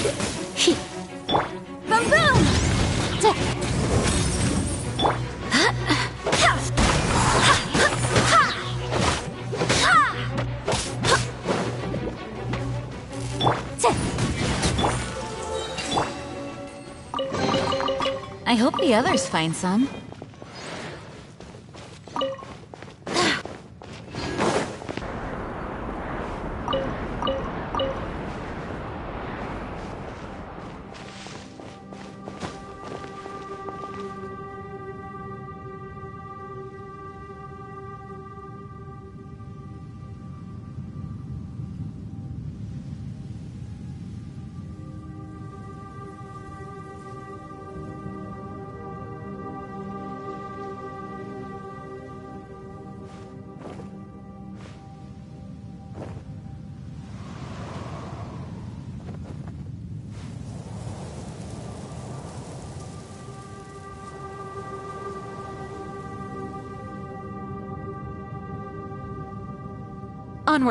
I hope the others find some.